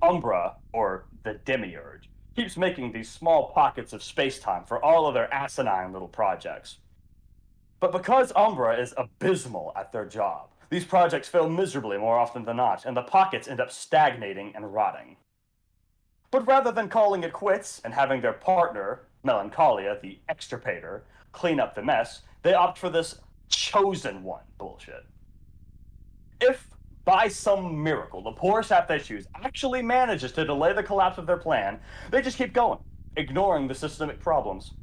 Umbra, or the Demiurge, keeps making these small pockets of space-time for all of their asinine little projects. But because Umbra is abysmal at their job, these projects fail miserably more often than not, and the pockets end up stagnating and rotting. But rather than calling it quits and having their partner, Melancholia, the extirpator, clean up the mess, they opt for this chosen one bullshit. If, by some miracle, the poor sap they choose actually manages to delay the collapse of their plan, they just keep going, ignoring the systemic problems.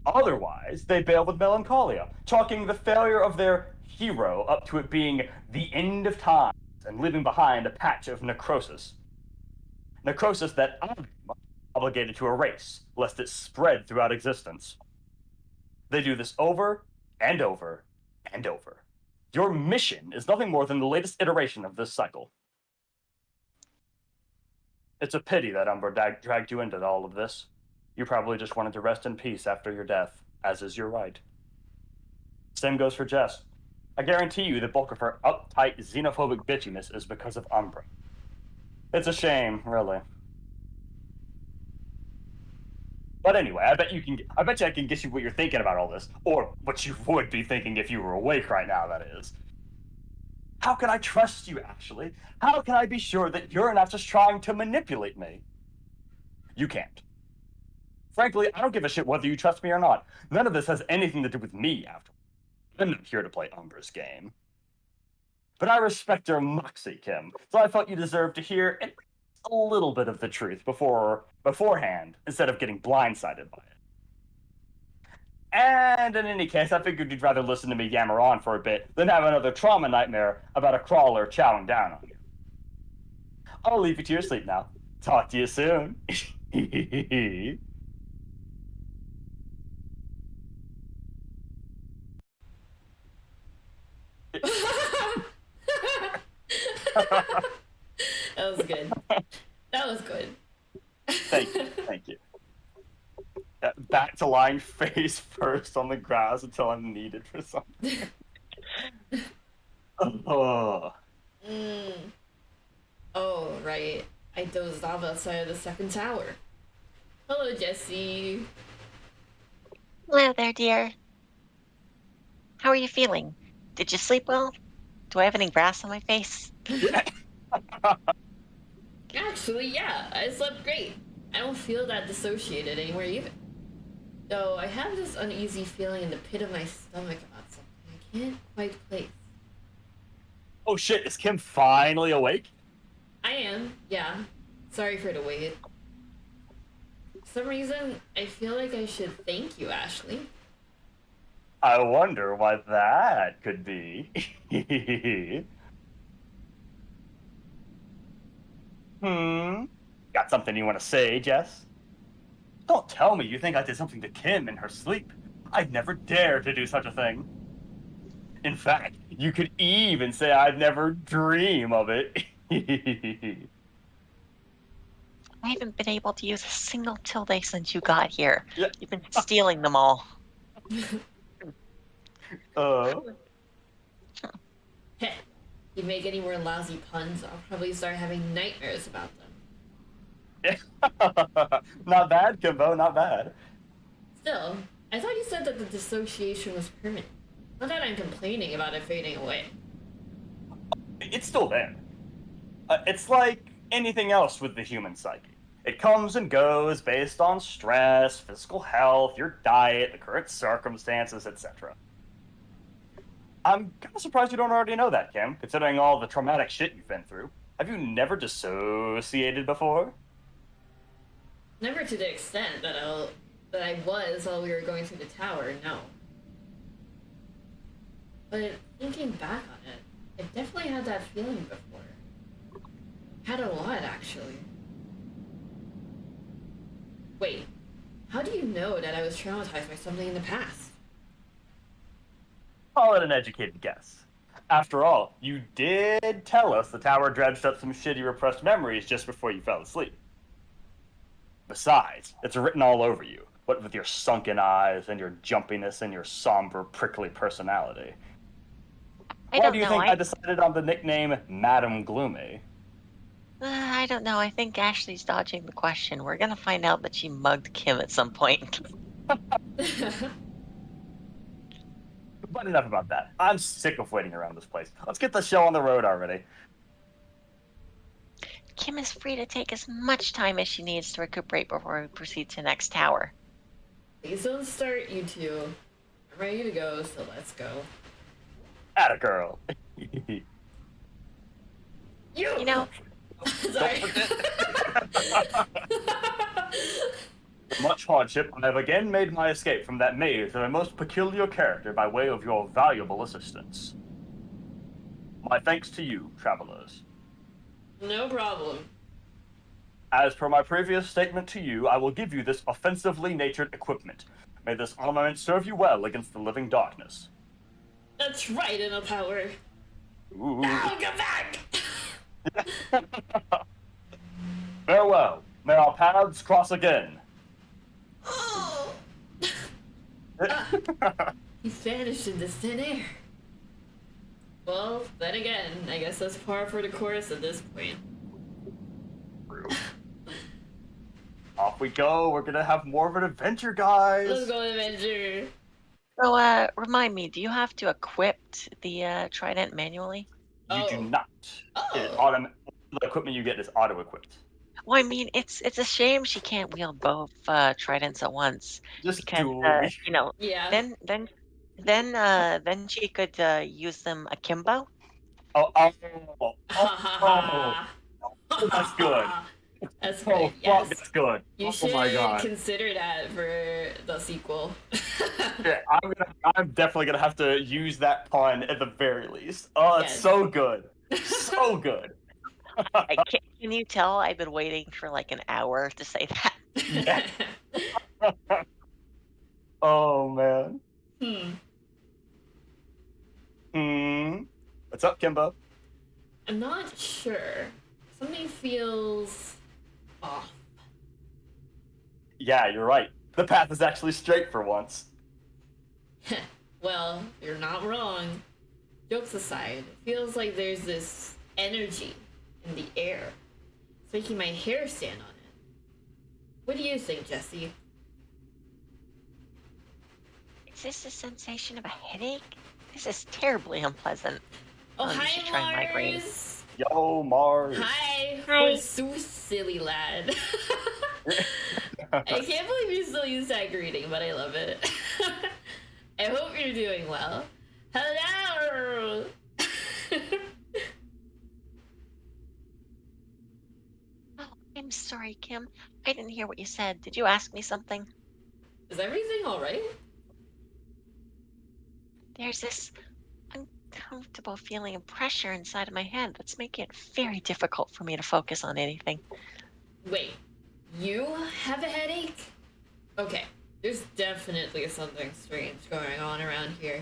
Otherwise, they bail with Melancholia, chalking the failure of their hero up to it being the end of time and leaving behind a patch of necrosis. Necrosis that I'm obligated to erase, lest it spread throughout existence. They do this over and over and over. Your mission is nothing more than the latest iteration of this cycle. It's a pity that Umbra dragged you into all of this. You probably just wanted to rest in peace after your death, as is your right. Same goes for Jess. I guarantee you the bulk of her uptight, xenophobic bitchiness is because of Umbra. It's a shame, really. But anyway, I bet you I can guess you what you're thinking about all this, or what you would be thinking if you were awake right now, that is. How can I trust you, actually? How can I be sure that you're not just trying to manipulate me? You can't. Frankly, I don't give a shit whether you trust me or not. None of this has anything to do with me, after all. I'm not here to play Umbra's game. But I respect your moxie, Kim, so I felt you deserved to hear a little bit of the truth beforehand, instead of getting blindsided by it. And in any case, I figured you'd rather listen to me yammer on for a bit than have another trauma nightmare about a crawler chowing down on you. I'll leave you to your sleep now. Talk to you soon. That was good. That was good. Thank you. Thank you. Back to lying face first on the grass until I'm needed for something. Oh. Oh, right. I dozed off outside of the second tower. Hello, Jesse. Hello there, dear. How are you feeling? Did you sleep well? Do I have any grass on my face? Actually, yeah, I slept great. I don't feel that dissociated anymore either. Though I have this uneasy feeling in the pit of my stomach about something I can't quite place. Oh shit, is Kim finally awake? I am, yeah. Sorry for the wait. For some reason, I feel like I should thank you, Ashley. I wonder why that could be. Got something you want to say, Jess? Don't tell me you think I did something to Kim in her sleep. I'd never dare to do such a thing. In fact, you could even say I'd never dream of it. I haven't been able to use a single tilde since you got here. Yeah. You've been stealing them all. Heh, you make any more lousy puns, I'll probably start having nightmares about them. Not bad, Kimbo, not bad. Still, I thought you said that the dissociation was permanent. Not that I'm complaining about it fading away. It's still there. It's like anything else with the human psyche. It comes and goes based on stress, physical health, your diet, the current circumstances, etc. I'm kind of surprised you don't already know that, Kim, considering all the traumatic shit you've been through. Have you never dissociated before? Never to the extent that I was while we were going through the tower, no. But thinking back on it, I've definitely had that feeling before. Had a lot, actually. Wait, how do you know that I was traumatized by something in the past? Call it an educated guess. After all, you did tell us the tower dredged up some shitty repressed memories just before you fell asleep. Besides, it's written all over you, what with your sunken eyes and your jumpiness and your somber, prickly personality. Why do you think I decided on the nickname Madam Gloomy? I don't know. I think Ashley's dodging the question. We're gonna find out that she mugged Kim at some point. But enough about that. I'm sick of waiting around this place. Let's get the show on the road already. Kim is free to take as much time as she needs to recuperate before we proceed to the next tower. Please don't start, you two. I'm ready to go, so let's go. Atta girl. You know, Sorry. Much hardship, I have again made my escape from that maze of a most peculiar character by way of your valuable assistance. My thanks to you, travelers. No problem. As per my previous statement to you, I will give you this offensively natured equipment. May this armament serve you well against the living darkness. That's right, in a power. Ooh. No, come back! Farewell. May our paths cross again. Oh! He vanished in the thin air. Well, then again, I guess that's par for the course at this point. Off we go. We're gonna have more of an adventure, guys. Let's go adventure. so remind me, do you have to equip the trident manually? You do not. Oh. The equipment you get is auto-equipped. Well, I mean, it's a shame she can't wield both tridents at once. Just Because do it. you know, Yeah. then she could use them akimbo. Oh, that's good. That's Oh, great. fuck, Yes. that's good. You Oh should my god. consider that for the sequel. Yeah, I'm definitely gonna have to use that pun at the very least. Oh, it's Yes. so good. So good. Can you tell I've been waiting for like an hour to say that? Yeah. Oh man. Hmm. What's up, Kimbo? I'm not sure. Something feels off. Yeah, you're right. The path is actually straight for once. Well, you're not wrong. Jokes aside, it feels like there's this energy in the air. It's making my hair stand on it. What do you think, Jesse? Is this a sensation of a headache? This is terribly unpleasant. Oh, You should try hi, migraine. Mars! Yo, Mars. Hi! Hi. We're so silly, lad. I can't believe you still use that greeting, but I love it. I hope you're doing well. Hello! Oh, I'm sorry, Kim. I didn't hear what you said. Did you ask me something? Is everything alright? There's this uncomfortable feeling of pressure inside of my head that's making it very difficult for me to focus on anything. Wait, you have a headache? Okay, there's definitely something strange going on around here.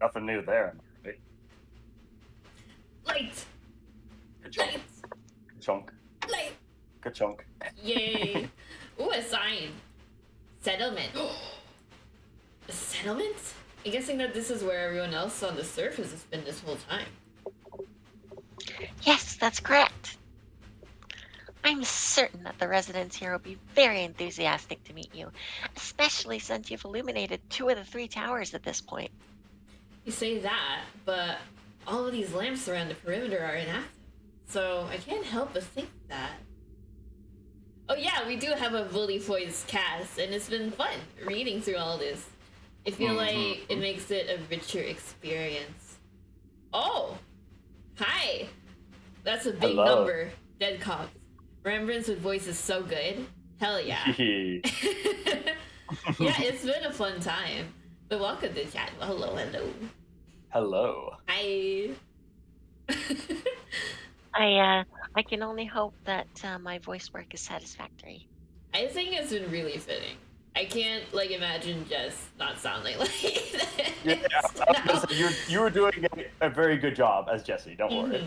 Nothing new there. Right? Light! Ka-chunk. Light! Ka-chunk. Light! Ka-chunk. Yay! Ooh, a sign. Settlement. A settlement? I'm guessing that this is where everyone else on the surface has been this whole time. Yes, that's correct. I'm certain that the residents here will be very enthusiastic to meet you, especially since you've illuminated 2 of the 3 towers at this point. You say that, but all of these lamps around the perimeter are inactive. So I can't help but think that. Oh yeah, we do have a fully voiced cast, and it's been fun reading through all this. I feel like it makes it a richer experience. Oh! Hi! That's a big Hello. number. Dead cops. Remembrance with voice is so good. Hell yeah. Yeah, it's been a fun time. But welcome to chat. Well, hello, hello. Hello. Hi. I can only hope that my voice work is satisfactory. I think it's been really fitting. I can't imagine Jess not sounding like that. Yeah, I was gonna say, you were doing a very good job as Jesse. Don't worry.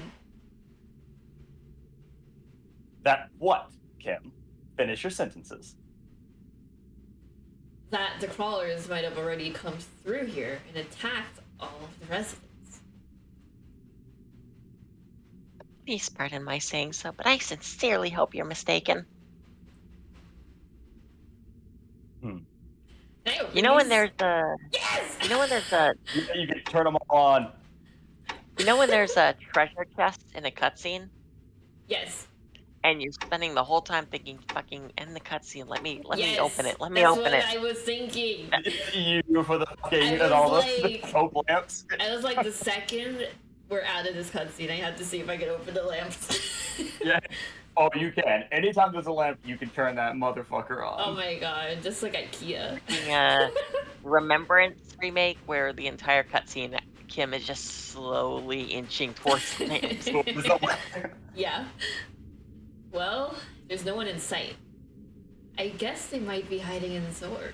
That what, Kim? Finish your sentences. That the crawlers might have already come through here and attacked all of the residents. Please pardon my saying so, but I sincerely hope you're mistaken. You know when there's a... Yes! You know when there's a... You can turn them on. You know when there's a treasure chest in a cutscene? Yes. And you're spending the whole time thinking, fucking end the cutscene. Let me open it. Let me That's open what it. I was thinking. You for the fucking I and all was the like- smoke lamps. I was like, the second we're out of this cutscene, I had to see if I could open the lamps. Yeah. Oh, you can. Anytime there's a lamp, you can turn that motherfucker on. Oh my god, just like IKEA. Remembrance remake where the entire cutscene, Kim is just slowly inching towards the lamp. So there's a lamp. Yeah. Well, there's no one in sight. I guess they might be hiding in the sewers.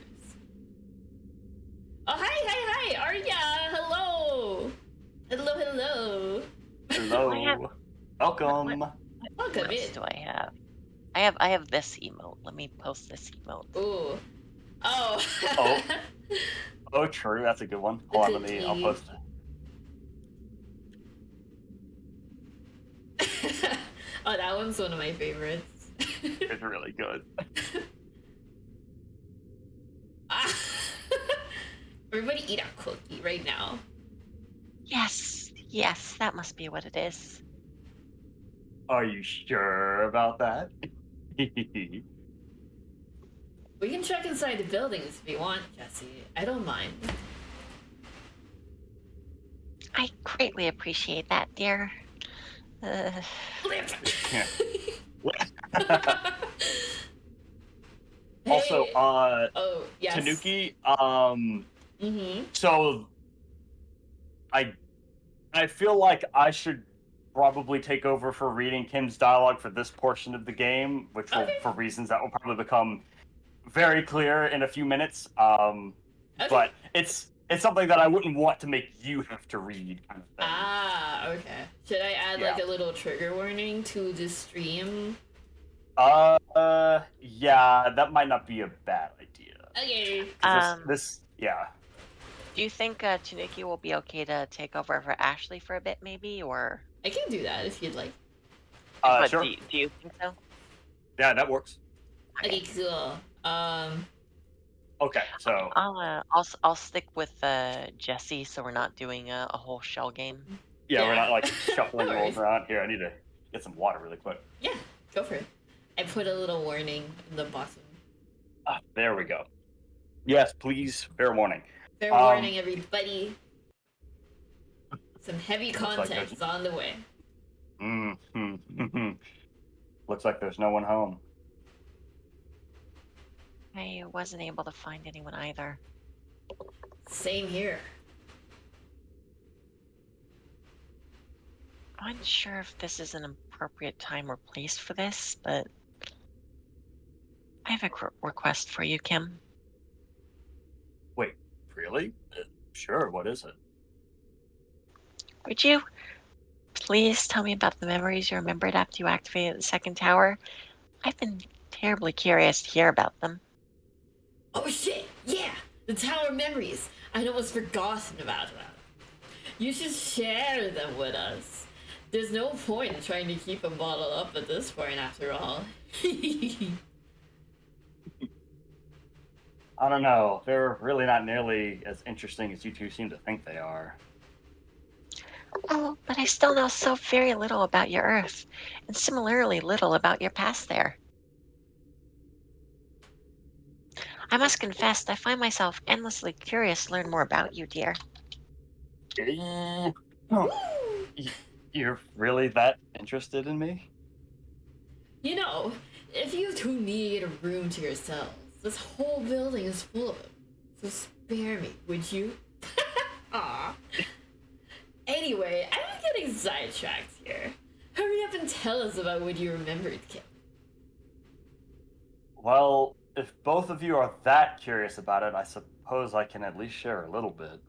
Oh, hi, Arya! Hello! Hello. Hello. Welcome. Welcome What else in. do I have? I have this emote. Let me post this emote. Ooh. Oh. Oh. Oh, true. That's a good one. Hold on, I'll post it. Oh, that one's one of my favorites. It's really good. Everybody eat a cookie right now. Yes, that must be what it is. Are you sure about that? We can check inside the buildings if you want, Jesse. I don't mind. I greatly appreciate that, dear. Yeah. Also, Hey. Oh, yes. Tanuki, Mm-hmm. so I feel like I should probably take over for reading Kim's dialogue for this portion of the game, which will, Okay. for reasons that will probably become very clear in a few minutes. Okay. But it's something that I wouldn't want to make you have to read, kind of thing. Ah, okay. Should I add Yeah. like a little trigger warning to the stream? Yeah, that might not be a bad idea. Okay. 'Cause this, yeah. Do you think Tanuki will be okay to take over for Ashley for a bit, maybe, or? I can do that if you'd like. But Sure. do you think so? Yeah, that works. Okay, cool. Okay, so I'll stick with Jesse, so we're not doing a whole shell game. yeah, we're not like No shuffling rolls worries. around. Here, I need to get some water really quick. Yeah, go for it. I put a little warning in the bottom. There we go. Yes, please, fair warning. Fair warning, everybody. Some heavy Looks like content is on the way. Looks like there's no one home. I wasn't able to find anyone either. Same here. I'm unsure if this is an appropriate time or place for this, but I have a request for you, Kim. Wait, really? Sure, what is it? Would you please tell me about the memories you remembered after you activated the second tower? I've been terribly curious to hear about them. Oh shit! Yeah, the tower memories. I'd almost forgotten about them. You should share them with us. There's no point in trying to keep them bottled up at this point, after all. I don't know. They're really not nearly as interesting as you two seem to think they are. Oh, but I still know so very little about your Earth, and similarly little about your past there. I must confess, I find myself endlessly curious to learn more about you, dear. You're really that interested in me? You know, if you two need a room to yourselves, this whole building is full of them. So spare me, would you? Aw. Anyway, I'm getting sidetracked here. Hurry up and tell us about what you remembered, Kim. Well, if both of you are that curious about it, I suppose I can at least share a little bit.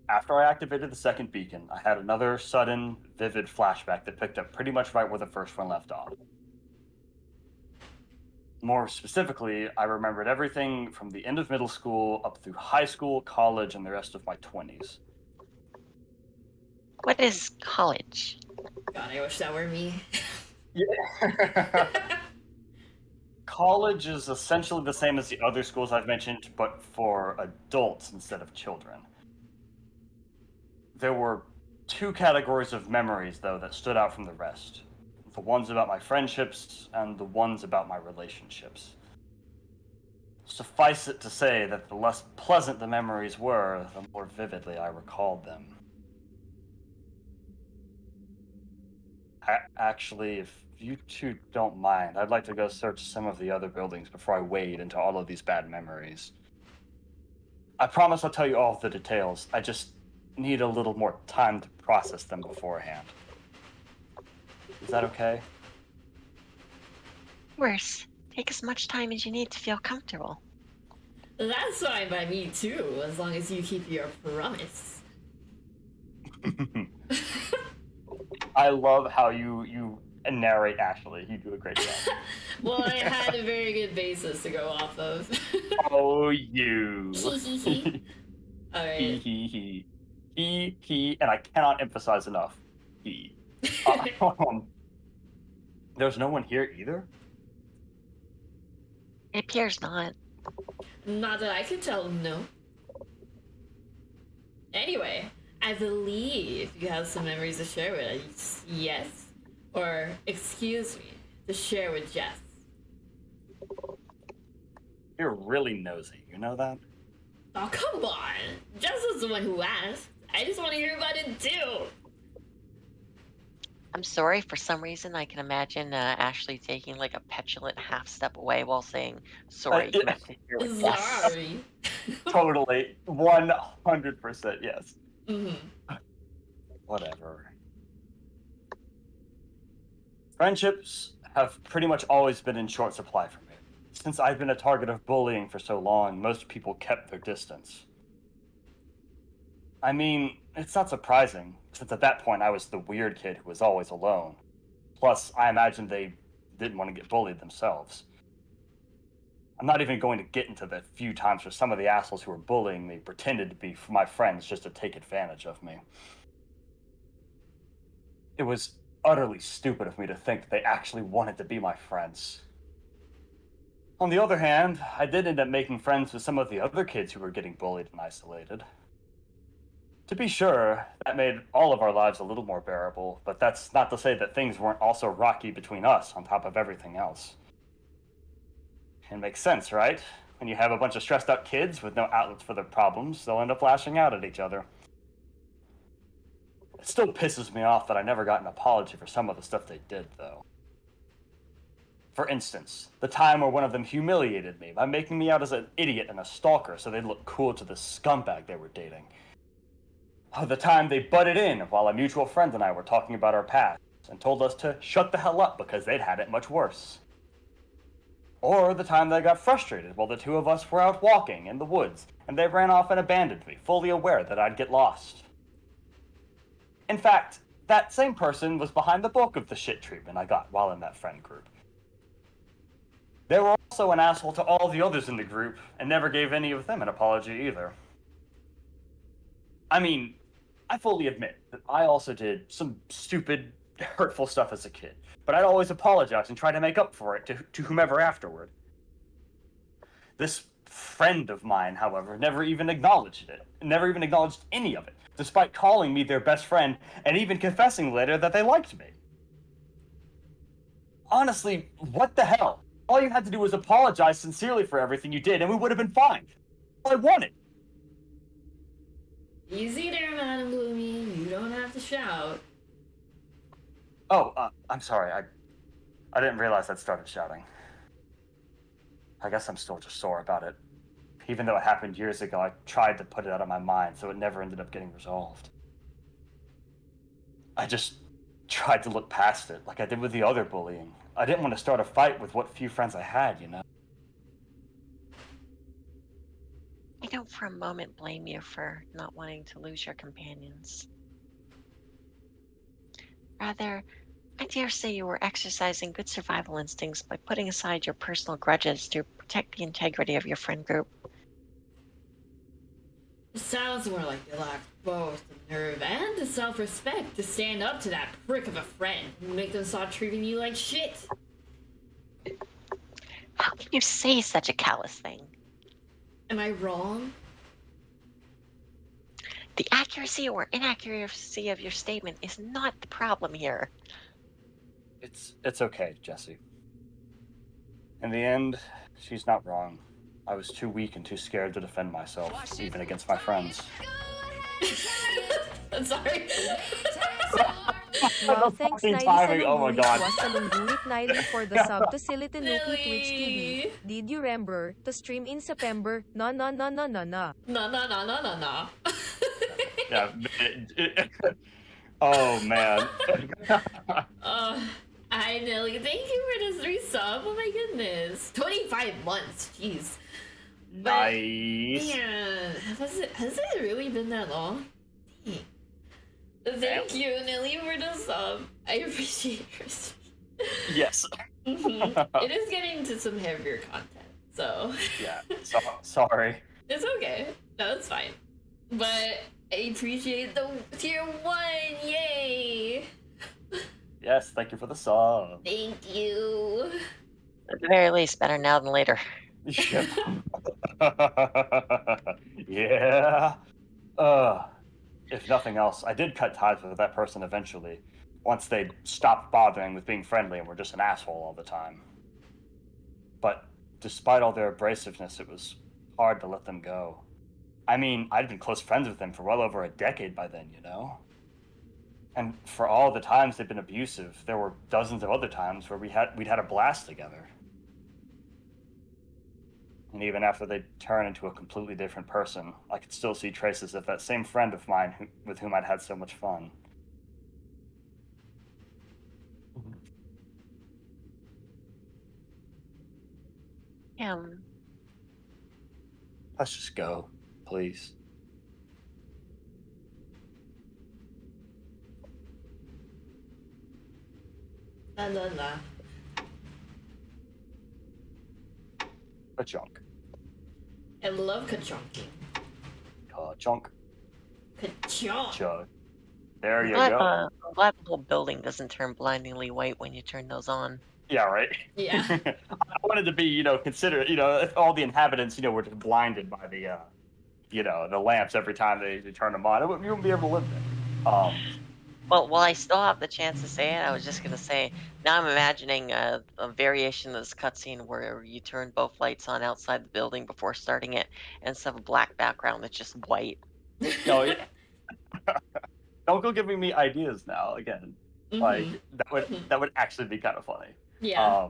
After I activated the second beacon, I had another sudden, vivid flashback that picked up pretty much right where the first one left off. More specifically, I remembered everything from the end of middle school up through high school, college, and the rest of my 20s. What is college? God, I wish that were me. Yeah. College is essentially the same as the other schools I've mentioned, but for adults instead of children. There were two categories of memories, though, that stood out from the rest. The ones about my friendships and the ones about my relationships. Suffice it to say that the less pleasant the memories were, the more vividly I recalled them. Actually, if you two don't mind, I'd like to go search some of the other buildings before I wade into all of these bad memories. I promise I'll tell you all of the details. I just need a little more time to process them beforehand. Is that okay? Worse, take as much time as you need to feel comfortable. That's fine by me too, as long as you keep your promise. I love how you narrate Ashley. You do a great job. Well, I had a very good basis to go off of. Oh, you. Alright. He, and I cannot emphasize enough. He. There's no one here either? It appears not. Not that I can tell, no. Anyway, I believe you have some memories to share with us. Yes? Or, excuse me, to share with Jess. You're really nosy, you know that? Oh, come on! Jess was the one who asked. I just want to hear about it too! I'm sorry. For some reason, I can imagine Ashley taking like a petulant half step away while saying, sorry, you Yeah, meant to hear with yes. Sorry. totally. 100% yes. Mhm. Whatever. Friendships have pretty much always been in short supply for me. Since I've been a target of bullying for so long, most people kept their distance. I mean, it's not surprising, since at that point I was the weird kid who was always alone. Plus, I imagine they didn't want to get bullied themselves. I'm not even going to get into the few times where some of the assholes who were bullying me pretended to be my friends just to take advantage of me. It was utterly stupid of me to think that they actually wanted to be my friends. On the other hand, I did end up making friends with some of the other kids who were getting bullied and isolated. To be sure, that made all of our lives a little more bearable, but that's not to say that things weren't also rocky between us on top of everything else. It makes sense, right? When you have a bunch of stressed out kids with no outlets for their problems, they'll end up lashing out at each other. It still pisses me off that I never got an apology for some of the stuff they did, though. For instance, the time where one of them humiliated me by making me out as an idiot and a stalker so they'd look cool to the scumbag they were dating. Oh, the time they butted in while a mutual friend and I were talking about our past and told us to shut the hell up because they'd had it much worse. Or the time they got frustrated while the two of us were out walking in the woods and they ran off and abandoned me, fully aware that I'd get lost. In fact, that same person was behind the bulk of the shit treatment I got while in that friend group. They were also an asshole to all the others in the group and never gave any of them an apology either. I mean, I fully admit that I also did some stupid, hurtful stuff as a kid, but I'd always apologize and try to make up for it to whomever afterward. This friend of mine, however, never even acknowledged it, never even acknowledged any of it, despite calling me their best friend and even confessing later that they liked me. Honestly, what the hell? All you had to do was apologize sincerely for everything you did, and we would have been fine. All I wanted. Easy there, Madam Gloomy. You don't have to shout. Oh, I'm sorry. I didn't realize I'd started shouting. I guess I'm still just sore about it. Even though it happened years ago, I tried to put it out of my mind, so it never ended up getting resolved. I just tried to look past it, like I did with the other bullying. I didn't want to start a fight with what few friends I had, you know? I don't for a moment blame you for not wanting to lose your companions. Rather, I dare say you were exercising good survival instincts by putting aside your personal grudges to protect the integrity of your friend group. It sounds more like they lacked both the nerve and the self-respect to stand up to that prick of a friend and make them stop treating you like shit. How can you say such a callous thing? Am I wrong? The accuracy or inaccuracy of your statement is not the problem here. It's okay, Jesse. In the end, she's not wrong. I was too weak and too scared to defend myself, even against my friends. I'm sorry. Wow, thanks fucking Niley timing, oh my Salunggulit God. was Salunggulit Niley for the sub to Silly Tanuki Twitch TV. Nelly. Did you remember to stream in September? No. No, no, no, no, no. Yeah. Oh, man. Hi, Nelly. Thank you for this resub. Oh my goodness. 25 months. Jeez. But, Nice. man, has it really been that long? Dang. Thank you, Nelly, for the sub. I appreciate yours. Yes. It is getting to some heavier content, so. Yeah. Sorry. It's okay. No, it's fine. But I appreciate the tier 1. Yay! Yes, thank you for the song. Thank you. At the very least, better now than later. Yeah. Yeah. If nothing else, I did cut ties with that person eventually, once they stopped bothering with being friendly and were just an asshole all the time. But despite all their abrasiveness, it was hard to let them go. I mean, I'd been close friends with them for well over a decade by then, you know? And for all the times they've been abusive, there were dozens of other times where we'd had a blast together. And even after they turn into a completely different person, I could still see traces of that same friend of mine with whom I'd had so much fun. Let's just go, please. La la la. Ka-chunk. I love ka-chunking. Ka-chunk. Ka-chunk. Chug. There I'm you glad, go. I'm glad the whole building doesn't turn blindingly white when you turn those on. Yeah, right. Yeah. I wanted to be, considerate. If all the inhabitants, were just blinded by the, the lamps every time they turn them on, you wouldn't be able to live there. Well, while I still have the chance to say it, I was just gonna say, now I'm imagining a variation of this cutscene where you turn both lights on outside the building before starting it, and instead of a black background, it's just white. No, don't go giving me ideas now again. Like that would actually be kind of funny. Yeah.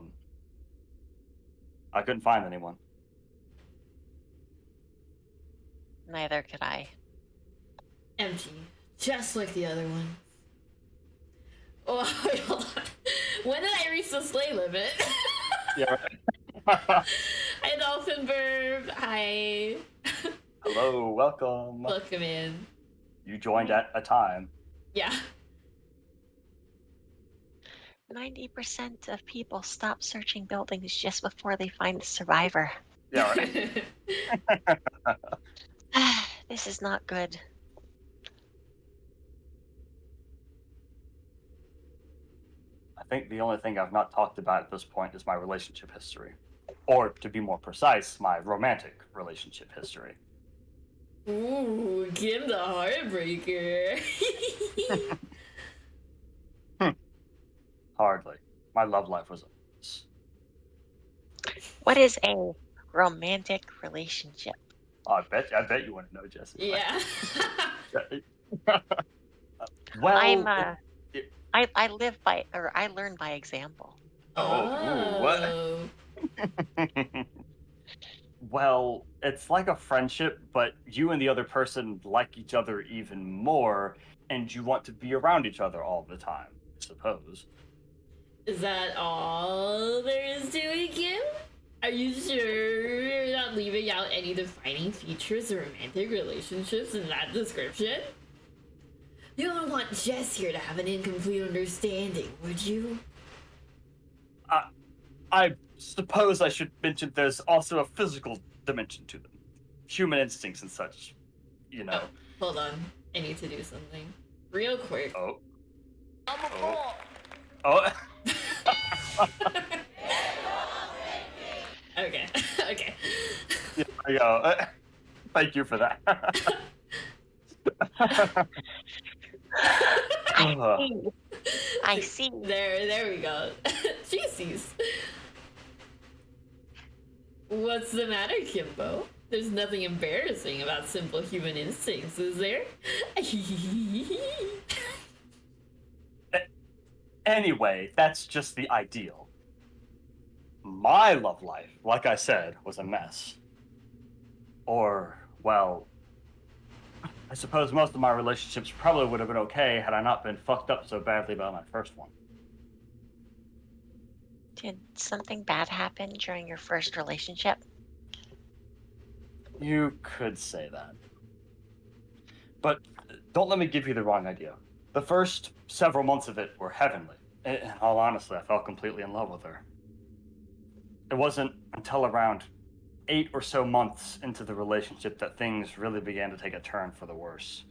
I couldn't find anyone. Neither could I. Empty. Just like the other ones. Oh, wait, hold on. When did I reach the sleigh limit? Yeah. Hi, Dolphin Burb. Hi. Hello, welcome. Welcome in. You joined at a time. Yeah. 90% of people stop searching buildings just before they find the survivor. Yeah, right. This is not good. I think the only thing I've not talked about at this point is my relationship history. Or, to be more precise, my romantic relationship history. Ooh, Kim the Heartbreaker. Hardly. My love life was a mess. What is a romantic relationship? I bet you want to know, Jesse. Yeah. Well, I live by, or I learn by example. What? Well, it's like a friendship, but you and the other person like each other even more, and you want to be around each other all the time, I suppose. Is that all there is to it, Kim? Are you sure you're not leaving out any defining features of romantic relationships in that description? You don't want Jess here to have an incomplete understanding, would you? I suppose I should mention there's also a physical dimension to them. Human instincts and such, Oh, hold on. I need to do something. Real quick. Oh. I'm a ball. Oh. Okay. Okay. Yeah, there you go. Thank you for that. I see. There we go. Jeezies. What's the matter, Kimbo? There's nothing embarrassing about simple human instincts, is there? Anyway, that's just the ideal. My love life, like I said, was a mess. Or, well, I suppose most of my relationships probably would have been okay had I not been fucked up so badly by my first one. Did something bad happen during your first relationship? You could say that. But don't let me give you the wrong idea. The first several months of it were heavenly. In all honesty, I fell completely in love with her. It wasn't until around 8 or so months into the relationship that things really began to take a turn for the worse.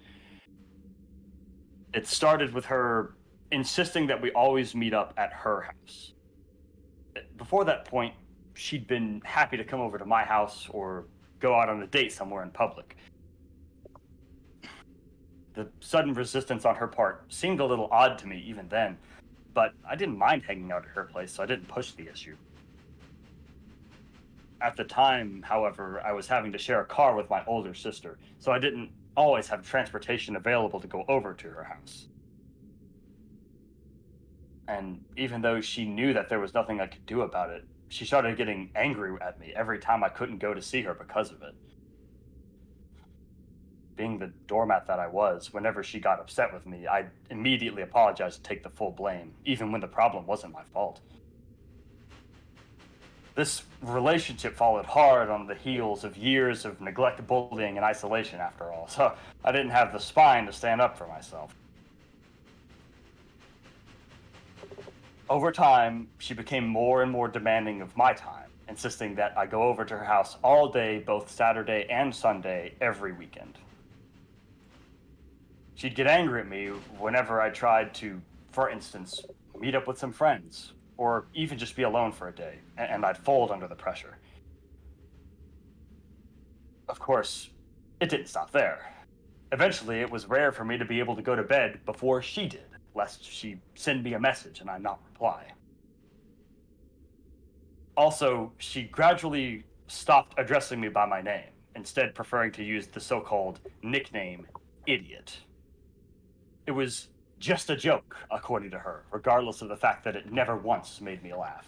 It started with her insisting that we always meet up at her house. Before that point, she'd been happy to come over to my house or go out on a date somewhere in public. The sudden resistance on her part seemed a little odd to me even then, but I didn't mind hanging out at her place, so I didn't push the issue. At the time, however, I was having to share a car with my older sister, so I didn't always have transportation available to go over to her house. And even though she knew that there was nothing I could do about it, she started getting angry at me every time I couldn't go to see her because of it. Being the doormat that I was, whenever she got upset with me, I immediately apologized and take the full blame, even when the problem wasn't my fault. This relationship followed hard on the heels of years of neglect, bullying, and isolation, after all, so I didn't have the spine to stand up for myself. Over time, she became more and more demanding of my time, insisting that I go over to her house all day, both Saturday and Sunday, every weekend. She'd get angry at me whenever I tried to, for instance, meet up with some friends, or even just be alone for a day, and I'd fold under the pressure. Of course, it didn't stop there. Eventually, it was rare for me to be able to go to bed before she did, lest she send me a message and I not reply. Also, she gradually stopped addressing me by my name, instead preferring to use the so-called nickname, Idiot. It was just a joke, according to her, regardless of the fact that it never once made me laugh.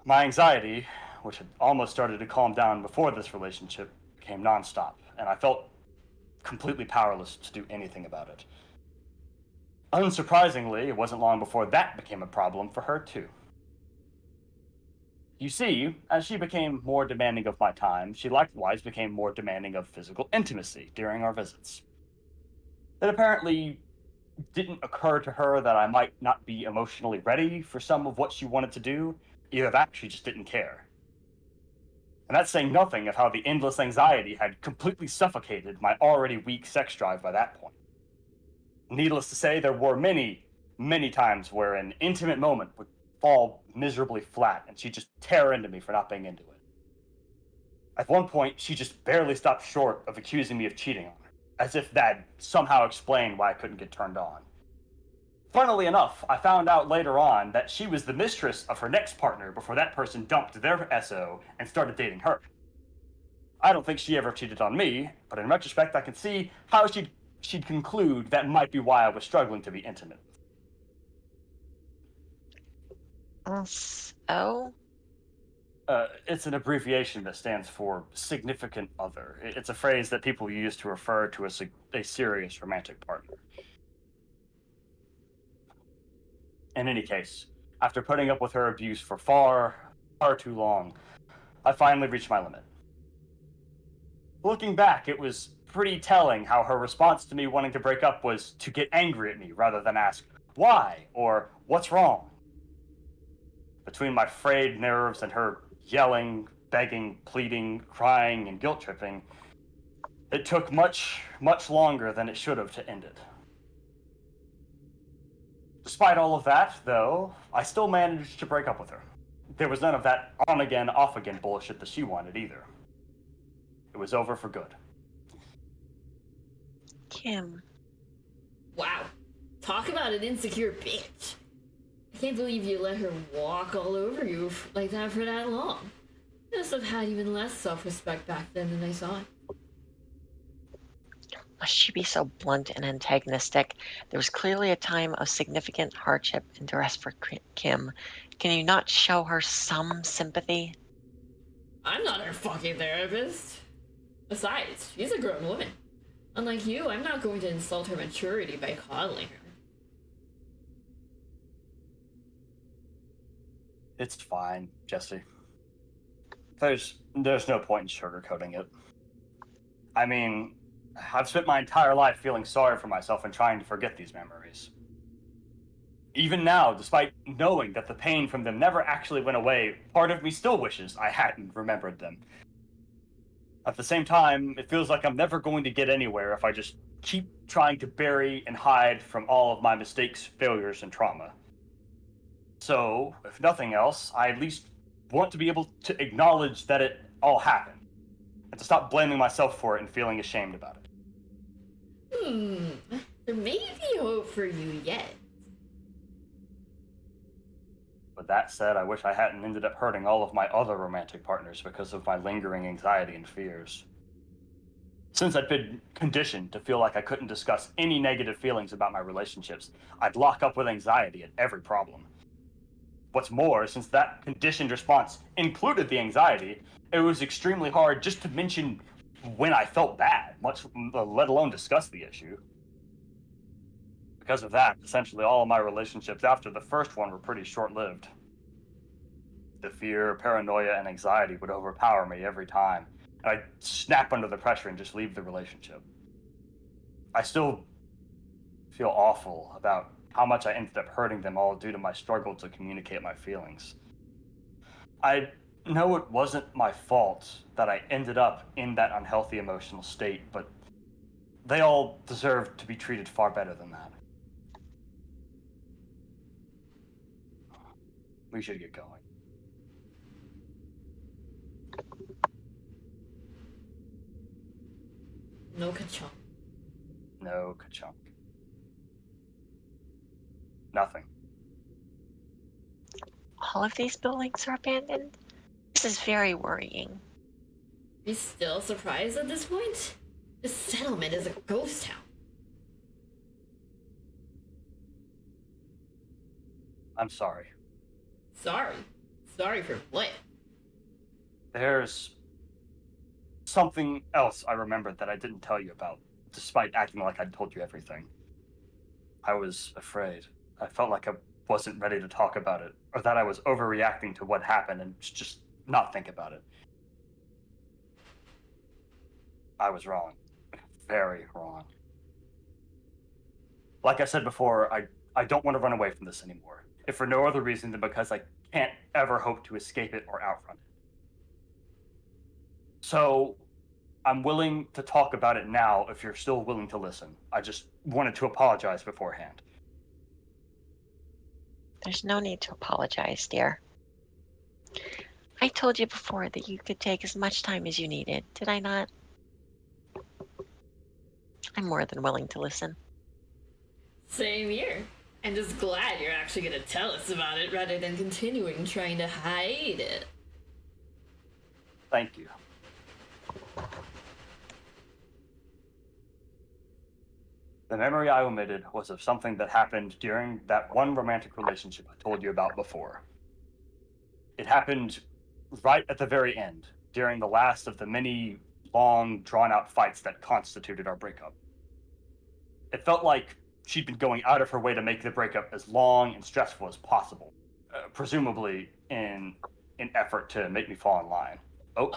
My anxiety, which had almost started to calm down before this relationship, became nonstop, and I felt completely powerless to do anything about it. Unsurprisingly, it wasn't long before that became a problem for her too. You see, as she became more demanding of my time, she likewise became more demanding of physical intimacy during our visits. It apparently didn't occur to her that I might not be emotionally ready for some of what she wanted to do. Either that, she just didn't care. And that's saying nothing of how the endless anxiety had completely suffocated my already weak sex drive by that point. Needless to say, there were many, many times where an intimate moment would fall miserably flat and she'd just tear into me for not being into it. At one point, she just barely stopped short of accusing me of cheating on her, as if that somehow explained why I couldn't get turned on. Funnily enough, I found out later on that she was the mistress of her next partner before that person dumped their SO and started dating her. I don't think she ever cheated on me, but in retrospect, I can see how she'd conclude that might be why I was struggling to be intimate. So? It's an abbreviation that stands for significant other. It's a phrase that people use to refer to a serious romantic partner. In any case, after putting up with her abuse for far, far too long, I finally reached my limit. Looking back, it was pretty telling how her response to me wanting to break up was to get angry at me rather than ask, why, or what's wrong? Between my frayed nerves and her yelling, begging, pleading, crying, and guilt tripping, it took much, much longer than it should have to end it. Despite all of that, though, I still managed to break up with her. There was none of that on-again, off-again bullshit that she wanted either. It was over for good. Kim. Wow. Talk about an insecure bitch. I can't believe you let her walk all over you like that for that long. You must have had even less self-respect back then than I thought. Must she be so blunt and antagonistic? There was clearly a time of significant hardship and duress for Kim. Can you not show her some sympathy? I'm not her fucking therapist. Besides, she's a grown woman. Unlike you, I'm not going to insult her maturity by coddling her. It's fine, Jesse. There's no point in sugarcoating it. I mean, I've spent my entire life feeling sorry for myself and trying to forget these memories. Even now, despite knowing that the pain from them never actually went away, part of me still wishes I hadn't remembered them. At the same time, it feels like I'm never going to get anywhere if I just keep trying to bury and hide from all of my mistakes, failures, and trauma. So, if nothing else, I at least want to be able to acknowledge that it all happened, and to stop blaming myself for it and feeling ashamed about it. There may be hope for you yet. With that said, I wish I hadn't ended up hurting all of my other romantic partners because of my lingering anxiety and fears. Since I'd been conditioned to feel like I couldn't discuss any negative feelings about my relationships, I'd lock up with anxiety at every problem. What's more, since that conditioned response included the anxiety, it was extremely hard just to mention when I felt bad, let alone discuss the issue. Because of that, essentially all of my relationships after the first one were pretty short-lived. The fear, paranoia, and anxiety would overpower me every time, and I'd snap under the pressure and just leave the relationship. I still feel awful about how much I ended up hurting them all due to my struggle to communicate my feelings. I know it wasn't my fault that I ended up in that unhealthy emotional state, but they all deserved to be treated far better than that. We should get going. No ka-chunk. No ka-chunk. Nothing. All of these buildings are abandoned? This is very worrying. Are you still surprised at this point? This settlement is a ghost town. I'm sorry. Sorry. Sorry for what? There's something else I remembered that I didn't tell you about, despite acting like I'd told you everything. I was afraid. I felt like I wasn't ready to talk about it, or that I was overreacting to what happened and just not think about it. I was wrong. Very wrong. Like I said before, I don't want to run away from this anymore, if for no other reason than because I can't ever hope to escape it or outrun it. So, I'm willing to talk about it now if you're still willing to listen. I just wanted to apologize beforehand. There's no need to apologize, dear. I told you before that you could take as much time as you needed, did I not? I'm more than willing to listen. Same here. I'm just glad you're actually gonna tell us about it rather than continuing trying to hide it. Thank you. The memory I omitted was of something that happened during that one romantic relationship I told you about before. It happened right at the very end, during the last of the many long, drawn-out fights that constituted our breakup. It felt like she'd been going out of her way to make the breakup as long and stressful as possible, presumably in an effort to make me fall in line. Oh,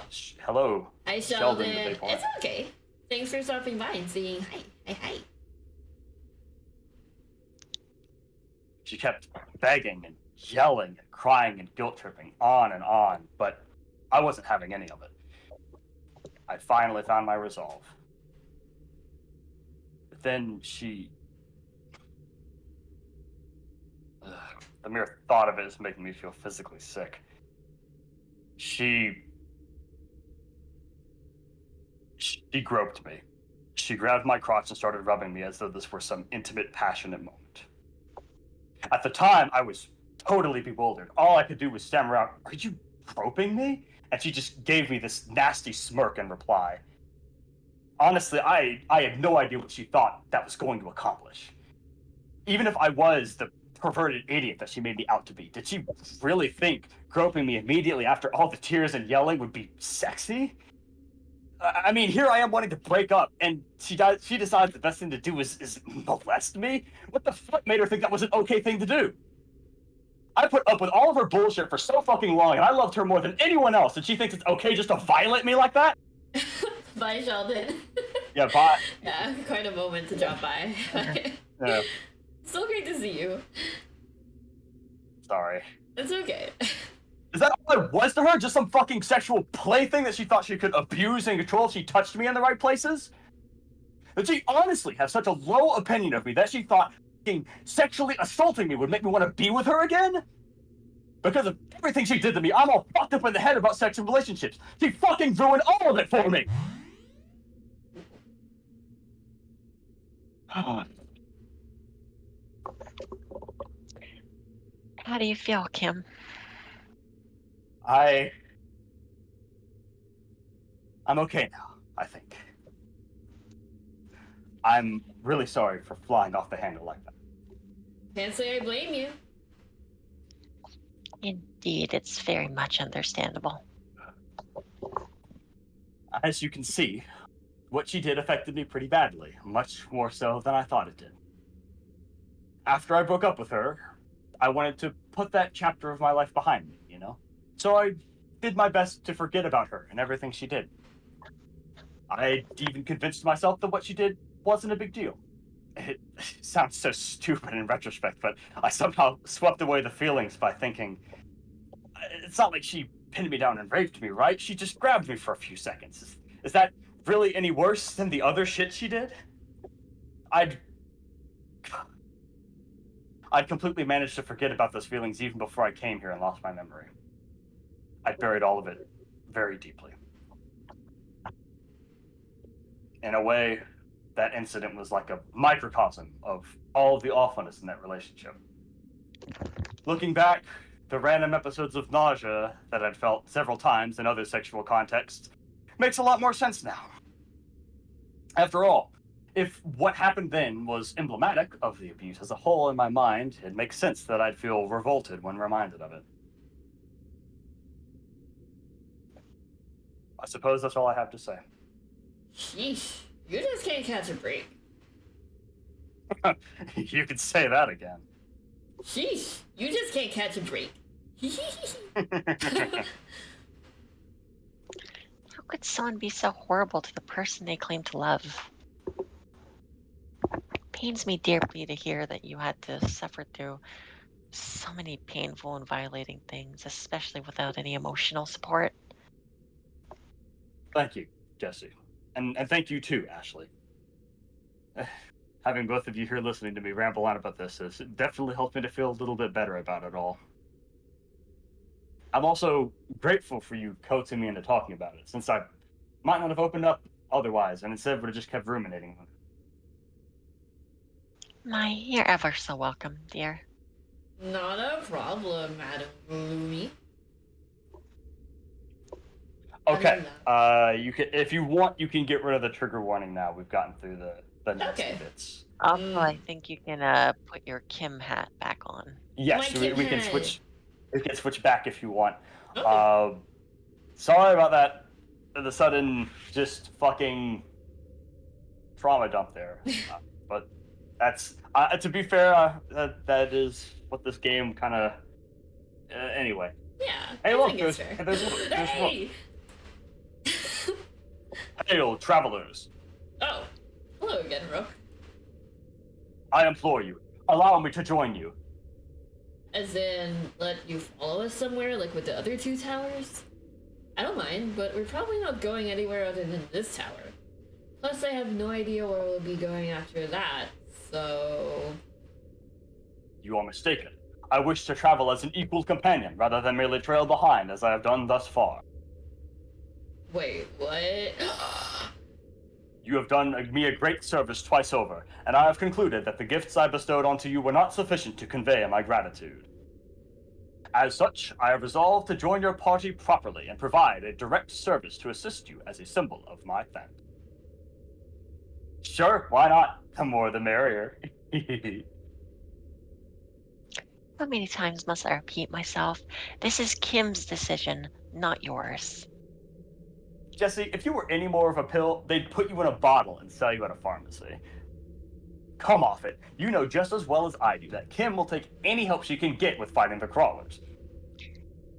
hello. Hi, Sheldon, Sheldon. the big one. It's okay. Thanks for stopping by and saying hi. Hi. She kept begging and yelling and crying and guilt-tripping on, but I wasn't having any of it. I finally found my resolve. But then the mere thought of it is making me feel physically sick. She groped me. She grabbed my crotch and started rubbing me as though this were some intimate, passionate moment. At the time, I was totally bewildered. All I could do was stammer out, "Are you groping me?" And she just gave me this nasty smirk in reply. Honestly, I had no idea what she thought that was going to accomplish. Even if I was the perverted idiot that she made me out to be, did she really think groping me immediately after all the tears and yelling would be sexy? I mean, here I am wanting to break up, and she decides the best thing to do is molest me? What the fuck made her think that was an okay thing to do? I put up with all of her bullshit for so fucking long, and I loved her more than anyone else, and she thinks it's okay just to violate me like that? Bye, Sheldon. Yeah, bye. Yeah, quite a moment to drop by. Yeah, Still great to see you. sorry. It's okay. Is that all it was to her? Just some fucking sexual plaything that she thought she could abuse and control if she touched me in the right places? Did she honestly have such a low opinion of me that she thought fucking sexually assaulting me would make me want to be with her again? Because of everything she did to me, I'm all fucked up in the head about sex and relationships. She fucking ruined all of it for me! How do you feel, Kim? I'm okay now, I think. I'm really sorry for flying off the handle like that. Can't say I blame you. Indeed, it's very much understandable. As you can see, what she did affected me pretty badly, much more so than I thought it did. After I broke up with her, I wanted to put that chapter of my life behind me, you know? So I did my best to forget about her and everything she did. I even convinced myself that what she did wasn't a big deal. It sounds so stupid in retrospect, but I somehow swept away the feelings by thinking, it's not like she pinned me down and raped me, right? She just grabbed me for a few seconds. Is that really any worse than the other shit she did? I'd completely managed to forget about those feelings even before I came here and lost my memory. I'd buried all of it very deeply. In a way, that incident was like a microcosm of all of the awfulness in that relationship. Looking back, the random episodes of nausea that I'd felt several times in other sexual contexts makes a lot more sense now. After all, if what happened then was emblematic of the abuse as a whole in my mind, it makes sense that I'd feel revolted when reminded of it. I suppose that's all I have to say. Sheesh, you just can't catch a break. You could say that again. Sheesh, you just can't catch a break. How could someone be so horrible to the person they claim to love? It pains me deeply to hear that you had to suffer through so many painful and violating things, especially without any emotional support. Thank you, Jesse. And thank you too, Ashley. Having both of you here listening to me ramble on about this has definitely helped me to feel a little bit better about it all. I'm also grateful for you coaxing me into talking about it, since I might not have opened up otherwise, and instead would have just kept ruminating. You're ever so welcome, dear. Not a problem, Madam Gloomy. Okay, you can, if you want, you can get rid of the trigger warning now. We've gotten through the nasty Okay. bits. Also, I think you can put your Kim hat back on. Yes, My we can Kim switch. We can switch back if you want. Okay. Sorry about that. The sudden, just fucking trauma dump there. But that's to be fair. That is what this game kind of. Anyway. Yeah. Hey, I look, think it's there's fair. Hey! Hail, travelers! Oh, hello again, Rook. I implore you, allow me to join you. As in, let you follow us somewhere, like with the other two towers? I don't mind, but we're probably not going anywhere other than this tower. Plus, I have no idea where we'll be going after that, so... You are mistaken. I wish to travel as an equal companion, rather than merely trail behind, as I have done thus far. Wait, what? You have done me a great service twice over, and I have concluded that the gifts I bestowed onto you were not sufficient to convey my gratitude. As such, I have resolved to join your party properly and provide a direct service to assist you as a symbol of my thanks. Sure, why not? The more the merrier. How many times must I repeat myself? This is Kim's decision, not yours. Jesse, if you were any more of a pill, they'd put you in a bottle and sell you at a pharmacy. Come off it. You know just as well as I do that Kim will take any help she can get with fighting the crawlers.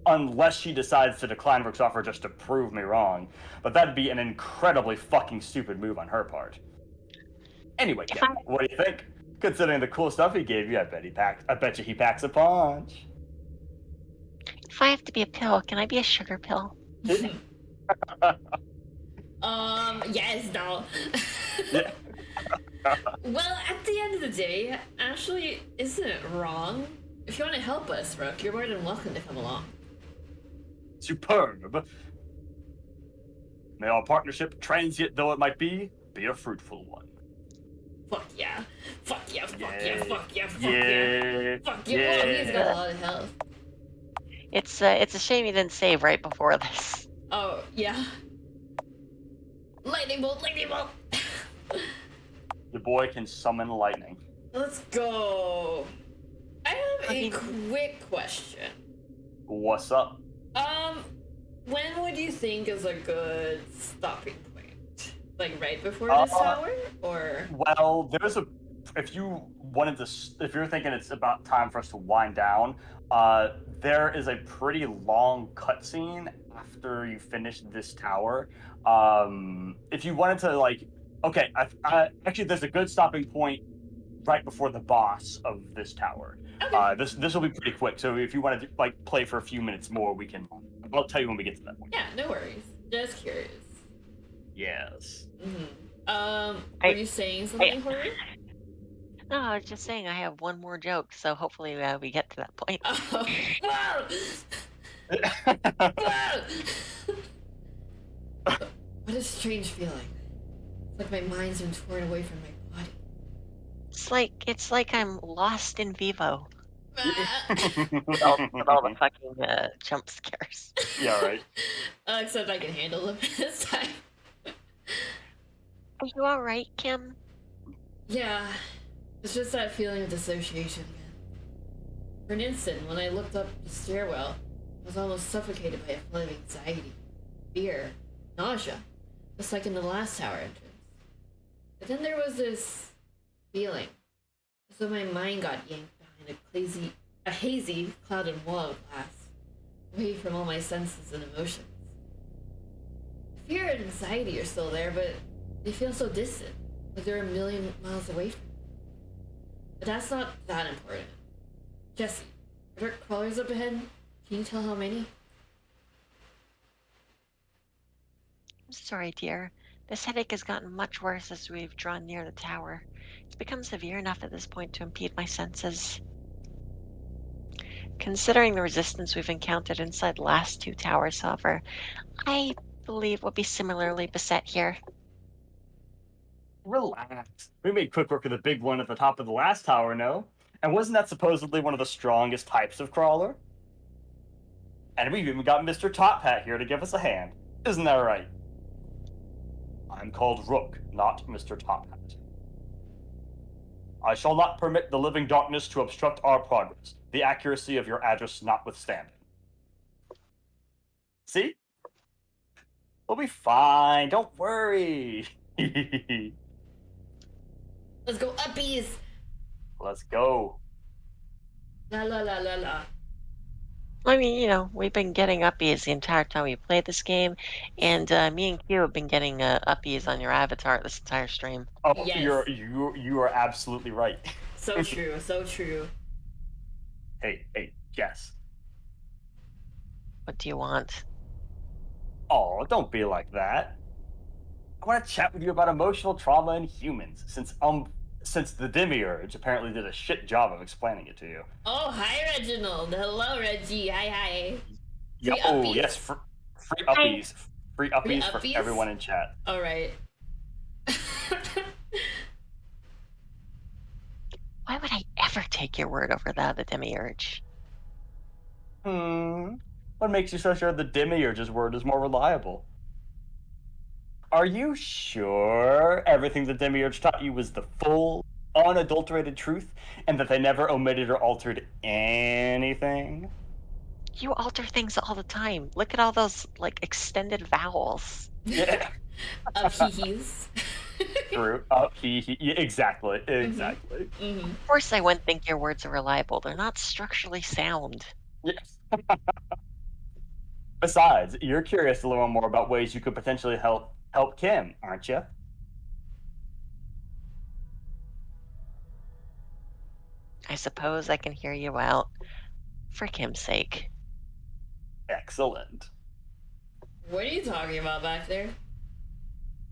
Unless she decides to decline Rook's offer just to prove me wrong. But that'd be an incredibly fucking stupid move on her part. Anyway, Kim, what do you think? Considering the cool stuff he gave you, I bet you he packs a punch. If I have to be a pill, can I be a sugar pill? Yes, no. Yeah. Well, at the end of the day, Ashley isn't wrong. If you want to help us, Rook, you're more than welcome to come along. Superb. May our partnership, transient though it might be a fruitful one. Fuck yeah. Fuck yeah, fuck yeah, fuck yeah, fuck Yeah. yeah. Fuck yeah. Oh, he's got a lot of health. It's a shame you didn't save right before this. Oh, yeah. Lightning bolt, lightning bolt! Your boy can summon lightning. Let's go. I have I a mean- quick question. What's up? When would you think is a good stopping point? Like right before this tower, or? Well, there's a. If you wanted to, if you're thinking it's about time for us to wind down, there is a pretty long cutscene after you finish this tower. If you wanted to, like, okay, actually, there's a good stopping point right before the boss of this tower. Okay. This will be pretty quick. So if you wanted to like play for a few minutes more, we can. I'll tell you when we get to that point. Yeah, no worries. Just curious. Yes. Were you saying something, Corey? No, I was just saying I have one more joke, so hopefully we get to that point. Oh, what a strange feeling. It's like my mind's been torn away from my body. It's like I'm lost in vivo Ah. with all the fucking jump scares. Yeah, right. Except I can handle them this time. Are you all right, Kim? Yeah, it's just that feeling of dissociation again. For an instant, when I looked up the stairwell, I was almost suffocated by a flood of anxiety, fear, nausea, just like in the last tower entrance. But then there was this feeling, as though my mind got yanked behind a hazy, clouded wall of glass, away from all my senses and emotions. Fear and anxiety are still there, but they feel so distant, like they're a million miles away from me. But that's not that important. Jesse, are there crawlers up ahead? Can you tell how many? I'm sorry, dear. This headache has gotten much worse as we've drawn near the tower. It's become severe enough at this point to impede my senses. Considering the resistance we've encountered inside the last two towers, however, I believe we'll be similarly beset here. Relax. We made quick work of the big one at the top of the last tower, no? And wasn't that supposedly one of the strongest types of crawler? And we've even got Mr. Top Hat here to give us a hand. Isn't that right? I'm called Rook, not Mr. Top Hat. I shall not permit the living darkness to obstruct our progress, the accuracy of your address notwithstanding. See? We'll be fine, don't worry. Let's go uppies! Let's go. La la la la la. I mean, we've been getting uppies the entire time we played this game, and me and Q have been getting uppies on your avatar this entire stream. Oh, Yes. you are absolutely right. So true, so true. Hey, Jess. What do you want? Oh, don't be like that. I want to chat with you about emotional trauma in humans, since the Demiurge apparently did a shit job of explaining it to you. Oh, hi Reginald. Hello, Reggie. Hi. Yeah, Free oh, uppies. yes, free uppies. Free uppies for uppies? everyone in chat. Alright. Why would I ever take your word over that, the Demiurge? What makes you so sure the Demiurge's word is more reliable? Are you sure everything the Demiurge taught you was the full, unadulterated truth, and that they never omitted or altered anything? You alter things all the time. Look at all those, extended vowels. Yeah. Uppies. True. Yeah, exactly. Mm-hmm. Of course I wouldn't think your words are reliable. They're not structurally sound. Yes. Besides, you're curious to learn more about ways you could potentially help Kim, aren't you? I suppose I can hear you out. For Kim's sake. Excellent. What are you talking about back there?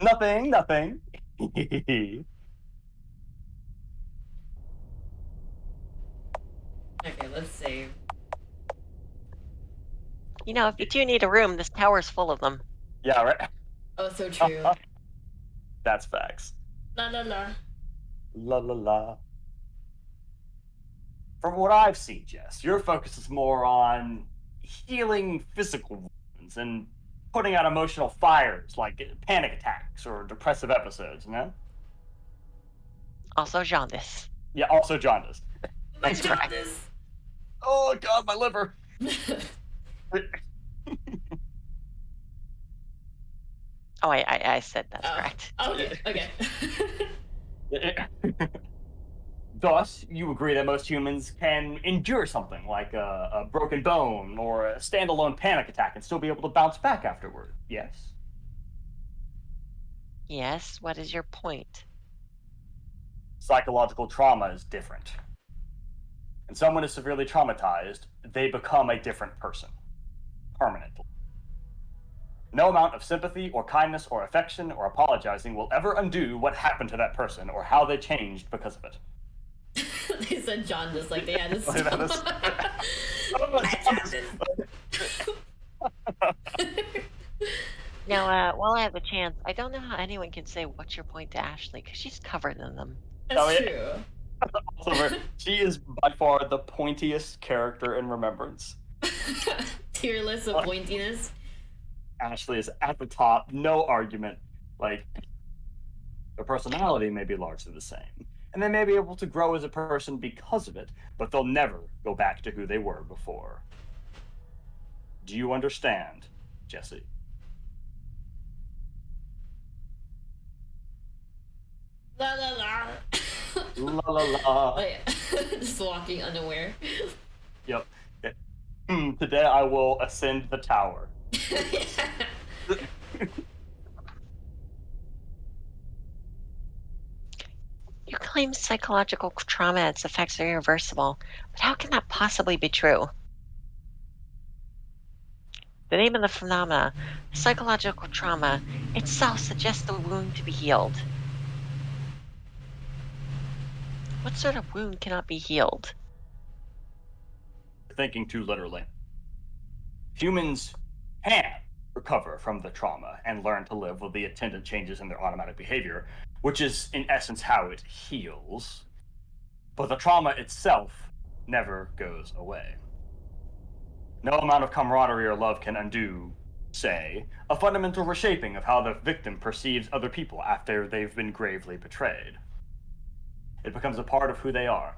Nothing. Okay, let's save. If you do need a room, this tower's full of them. Yeah, right? Oh, so true. That's facts. La la la. La la la. From what I've seen, Jess, your focus is more on healing physical wounds and putting out emotional fires like panic attacks or depressive episodes, you know? Also jaundice. Yeah, also jaundice. My That's correct. jaundice. Oh god, my liver. Oh, I said that's Oh, correct. okay. Thus, you agree that most humans can endure something like a broken bone or a standalone panic attack and still be able to bounce back afterward. Yes? Yes, what is your point? Psychological trauma is different. When someone is severely traumatized, they become a different person. Permanently. No amount of sympathy or kindness or affection or apologizing will ever undo what happened to that person or how they changed because of it. They said jaundice like they had a Like that is- My jaundice. Now, while I have the chance, I don't know how anyone can say what's your point to Ashley, because she's covered in them. That's Oh, yeah. true. Also, she is by far the pointiest character in Remembrance. Tier list of pointiness. Ashley is at the top, no argument. Like, their personality may be largely the same, and they may be able to grow as a person because of it, but they'll never go back to who they were before. Do you understand, Jesse? La la la. La la la. Oh, yeah. Just walking unaware. Yep. Today I will ascend the tower. You claim psychological trauma its effects are irreversible, but how can that possibly be true? The name of the phenomena, psychological trauma, itself suggests the wound to be healed. What sort of wound cannot be healed? Thinking too literally. Humans can recover from the trauma and learn to live with the attendant changes in their automatic behavior, which is in essence how it heals. But the trauma itself never goes away. No amount of camaraderie or love can undo, say, a fundamental reshaping of how the victim perceives other people after they've been gravely betrayed. It becomes a part of who they are.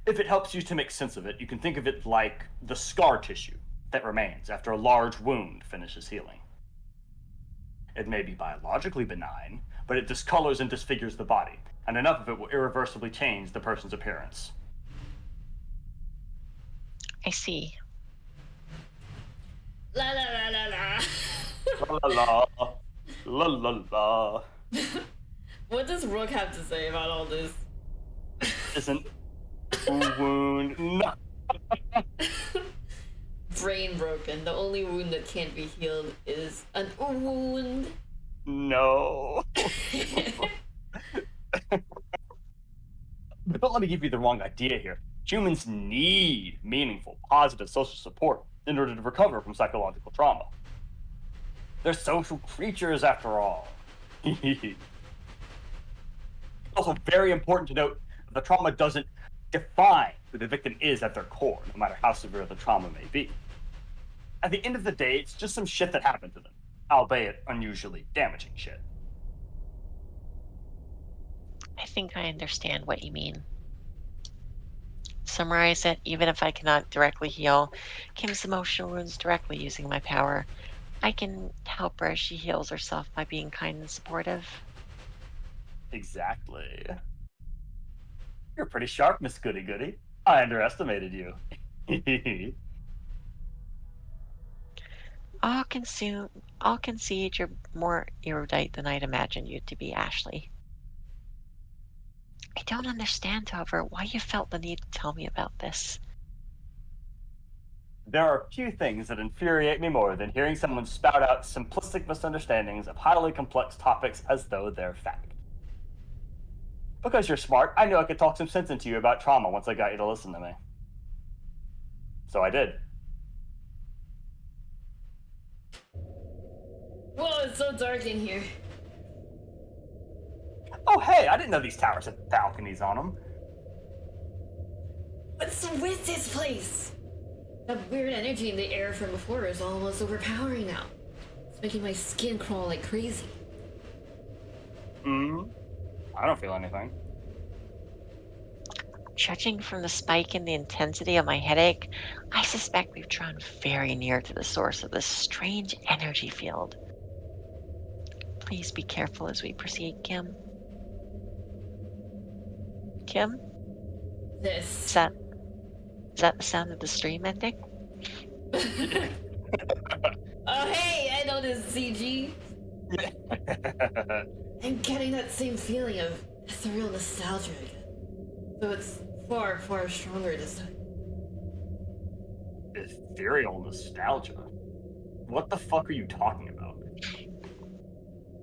If it helps you to make sense of it, you can think of it like the scar tissue that remains after a large wound finishes healing. It may be biologically benign, but it discolors and disfigures the body, and enough of it will irreversibly change the person's appearance. I see. La la la la la. La la la, la la la. What does Rook have to say about all this? Isn't wound? No. Brain broken. The only wound that can't be healed is an wound. No. But don't let me give you the wrong idea here. Humans need meaningful, positive social support in order to recover from psychological trauma. They're social creatures, after all. It's also very important to note that the trauma doesn't define who the victim is at their core, no matter how severe the trauma may be. At the end of the day, it's just some shit that happened to them, albeit unusually damaging shit. I think I understand what you mean. Summarize it, even if I cannot directly heal Kim's emotional wounds directly using my power, I can help her as she heals herself by being kind and supportive. Exactly. You're pretty sharp, Miss Goody Goody. I underestimated you. I'll concede you're more erudite than I'd imagined you to be, Ashley. I don't understand, however, why you felt the need to tell me about this. There are few things that infuriate me more than hearing someone spout out simplistic misunderstandings of highly complex topics as though they're fact. Because you're smart, I knew I could talk some sense into you about trauma once I got you to listen to me. So I did. Whoa, it's so dark in here. Oh hey, I didn't know these towers had balconies on them. What's with this place? That weird energy in the air from before is almost overpowering now. It's making my skin crawl like crazy. I don't feel anything. Judging from the spike in the intensity of my headache, I suspect we've drawn very near to the source of this strange energy field. Please be careful as we proceed, Kim. Kim, is This. that is that the sound of the stream, I think? Oh, hey, I know this CG. I'm getting that same feeling of surreal nostalgia again. So it's far, far stronger this time. Ethereal nostalgia. What the fuck are you talking about?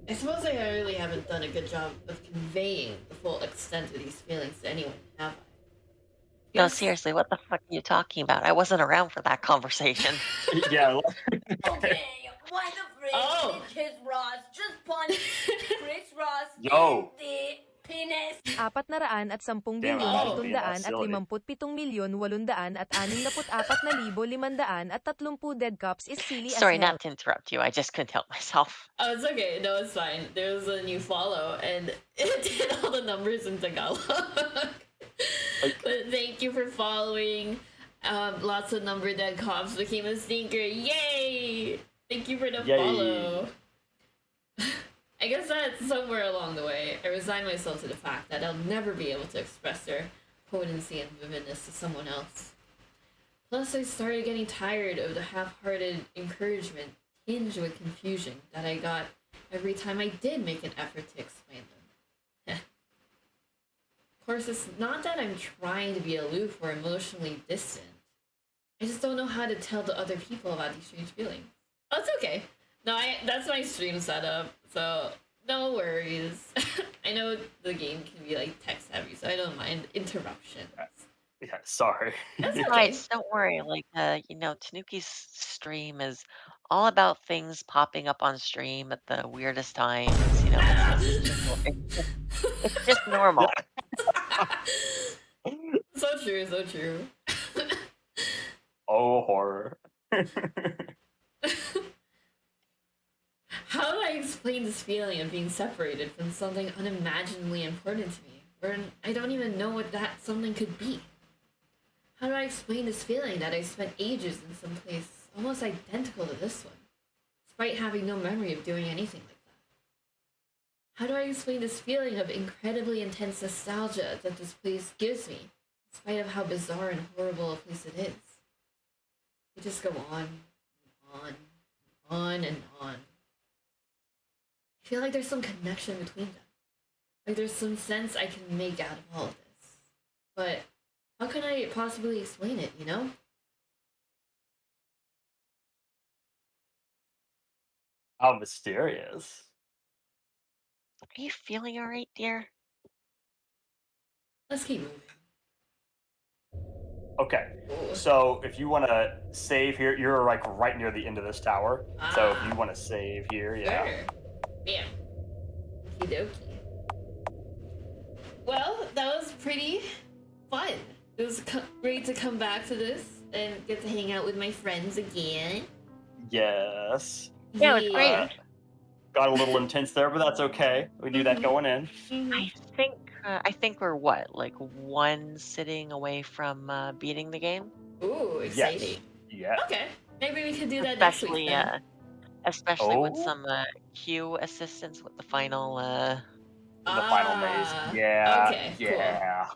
I suppose I really haven't done a good job of conveying the full extent of these feelings to anyone, have I? No, Yes. seriously, what the fuck are you talking about? I wasn't around for that conversation. Yeah. Okay, why the frick Oh. did Chris Ross just punch Chris Ross Yo. in the penis? 410 Damn, bilyon imagine being that silly. 757 milyon 864,830 dead cops is silly as Sorry, hell. not to interrupt you. I just couldn't help myself. Oh, it's okay. No, it's fine. There was a new follow, and it did all the numbers in Tagalog. But thank you for following. Lots of number dead cops became a stinker. Yay! Thank you for the Yay. follow. I guess that somewhere along the way, I resigned myself to the fact that I'll never be able to express their potency and vividness to someone else. Plus, I started getting tired of the half-hearted encouragement tinged with confusion that I got every time I did make an effort to explain them. Of course, it's not that I'm trying to be aloof or emotionally distant. I just don't know how to tell the other people about these strange feelings. Oh, it's okay. No, that's my stream setup, so no worries. I know the game can be like text heavy, so I don't mind interruptions. Yeah, sorry. That's okay. Besides, don't worry. Tanuki's stream is all about things popping up on stream at the weirdest times. It's just normal. So true, so true. Oh, horror. How do I explain this feeling of being separated from something unimaginably important to me, when I don't even know what that something could be? How do I explain this feeling that I spent ages in some place almost identical to this one, despite having no memory of doing anything like that? How do I explain this feeling of incredibly intense nostalgia that this place gives me, in spite of how bizarre and horrible a place it is? They just go on and on and on and on. I feel like there's some connection between them. Like there's some sense I can make out of all of this. But how can I possibly explain it, you know? How mysterious. Are you feeling all right, dear? Let's keep moving. Okay, Ooh. so if you want to save here, you're like right near the end of this tower. So if Ah. you want to save here, yeah. Sure. Yeah. Okie dokie. Well, that was pretty fun. It was great to come back to this and get to hang out with my friends again. Yes. Yeah, it was great. Got a little intense there, but that's okay. We knew that going in. I think we're like one sitting away from beating the game. Ooh, exciting. Yeah. Okay, maybe we could do that next week then. Especially with Oh. some queue assistance with the final. The final maze. Yeah. Okay, yeah.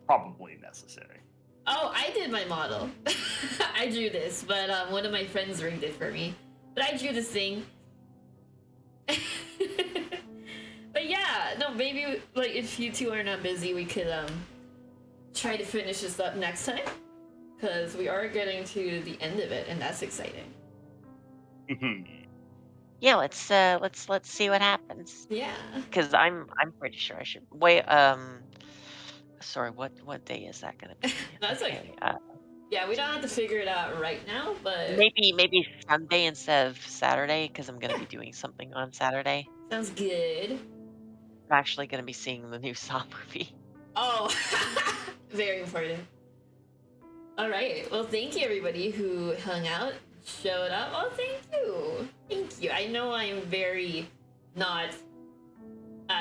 Probably necessary. Oh, I did my model. I drew this, but one of my friends rigged it for me. But I drew this thing. But yeah, no, maybe like if you two are not busy, we could try to finish this up next time, because we are getting to the end of it, and that's exciting. Yeah, let's see what happens. Yeah. Because I'm pretty sure I should wait. Sorry, what day is that gonna be? That's okay. Yeah, we don't have to figure it out right now, but Maybe Sunday instead of Saturday, because I'm gonna be doing something on Saturday. sounds good. I'm actually gonna be seeing the new Saw movie. Oh, very important. All right. Well, thank you everybody who hung out, showed up. Oh, thank you. Thank you. I know I'm very not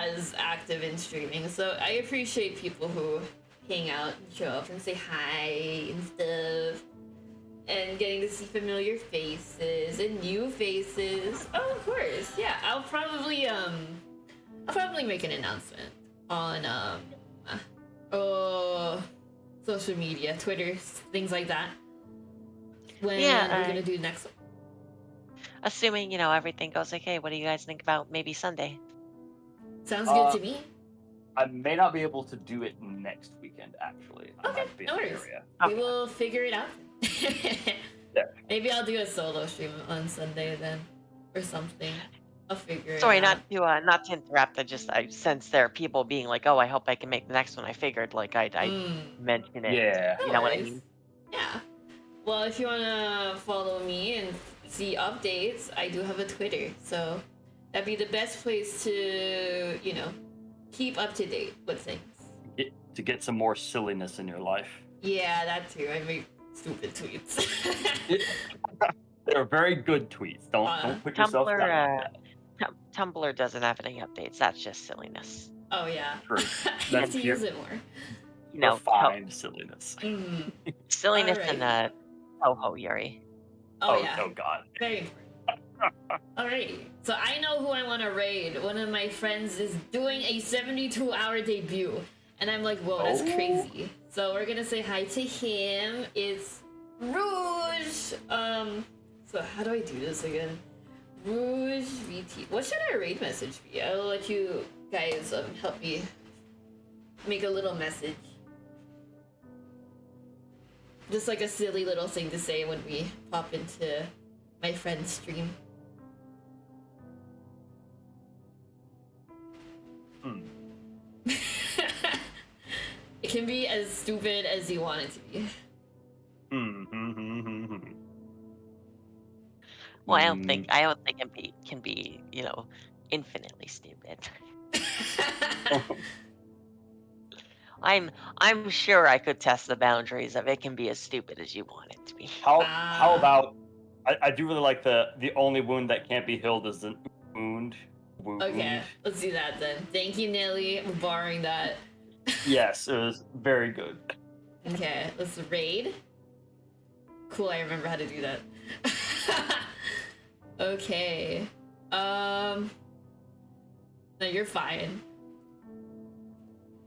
as active in streaming, so I appreciate people who hang out and show up and say hi and stuff. And getting to see familiar faces and new faces. Oh, of course, yeah. I'll probably make an announcement on social media, Twitter, things like that. When we're gonna do next one. Assuming, everything goes okay, what do you guys think about maybe Sunday? Sounds good to me. I may not be able to do it next weekend, actually. I Okay, might be no in the worries. area. We will figure it out. Yeah. Maybe I'll do a solo stream on Sunday then, or something. I'll figure Sorry, it out. not to interrupt. I sense there are people being like, "Oh, I hope I can make the next one." I figured like I'd mention it. Yeah. You No know what I worries. mean? Yeah. Well, if you wanna follow me and see updates, I do have a Twitter, so that'd be the best place to, keep up to date with things. To get some more silliness in your life. Yeah, that too. I make stupid tweets. They're very good tweets. Don't put yourself down like that. Tumblr doesn't have any updates. That's just silliness. Oh yeah. True. I need to use it more. Refined silliness. Mm. Silliness Alright. and ho Yuri. Oh yeah. Oh god. Very important. Alrighty. So I know who I want to raid. One of my friends is doing a 72-hour debut. And I'm like, whoa, that's crazy. So we're gonna say hi to him. It's Rouge. So how do I do this again? Rouge VT. What should our raid message be? I'll let you guys help me make a little message. Just like a silly little thing to say when we pop into my friend's stream. It can be as stupid as you want it to be. Well, I don't think it can be infinitely stupid. I'm sure I could test the boundaries of it can be as stupid as you want it to be. How about I do really like the only wound that can't be healed is the wound. Okay, let's do that then. Thank you, Nelly, for borrowing that. Yes, it was very good. Okay, let's raid. Cool, I remember how to do that. Okay. No, you're fine.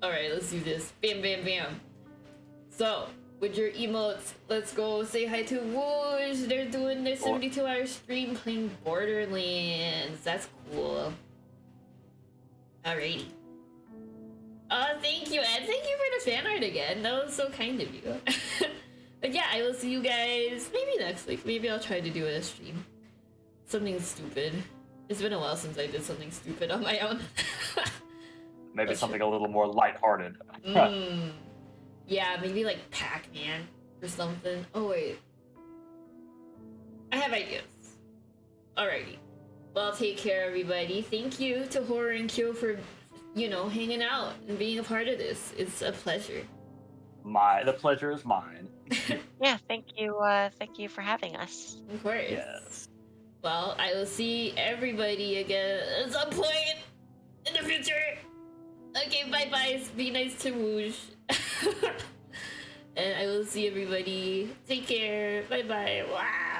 Alright, let's do this. Bam, bam, bam. So, with your emotes, let's go say hi to Whoosh. They're doing their 72-hour stream playing Borderlands. That's cool. Alrighty. Thank you, Ed. Thank you for the fan art again. That was so kind of you. But yeah, I will see you guys maybe next week. Maybe I'll try to do a stream. Something stupid. It's been a while since I did something stupid on my own. Maybe something a little more lighthearted. Yeah, maybe like Pac-Man or something. Oh wait. I have ideas. Alrighty. Well, take care, everybody. Thank you to Horror and Kyo for, hanging out and being a part of this. It's a pleasure. The pleasure is mine. Yeah, thank you for having us. Of course. Yes. Well, I will see everybody again at some point in the future. Okay, bye-bye. Be nice to Whoosh. And I will see everybody. Take care. Bye-bye. Wow.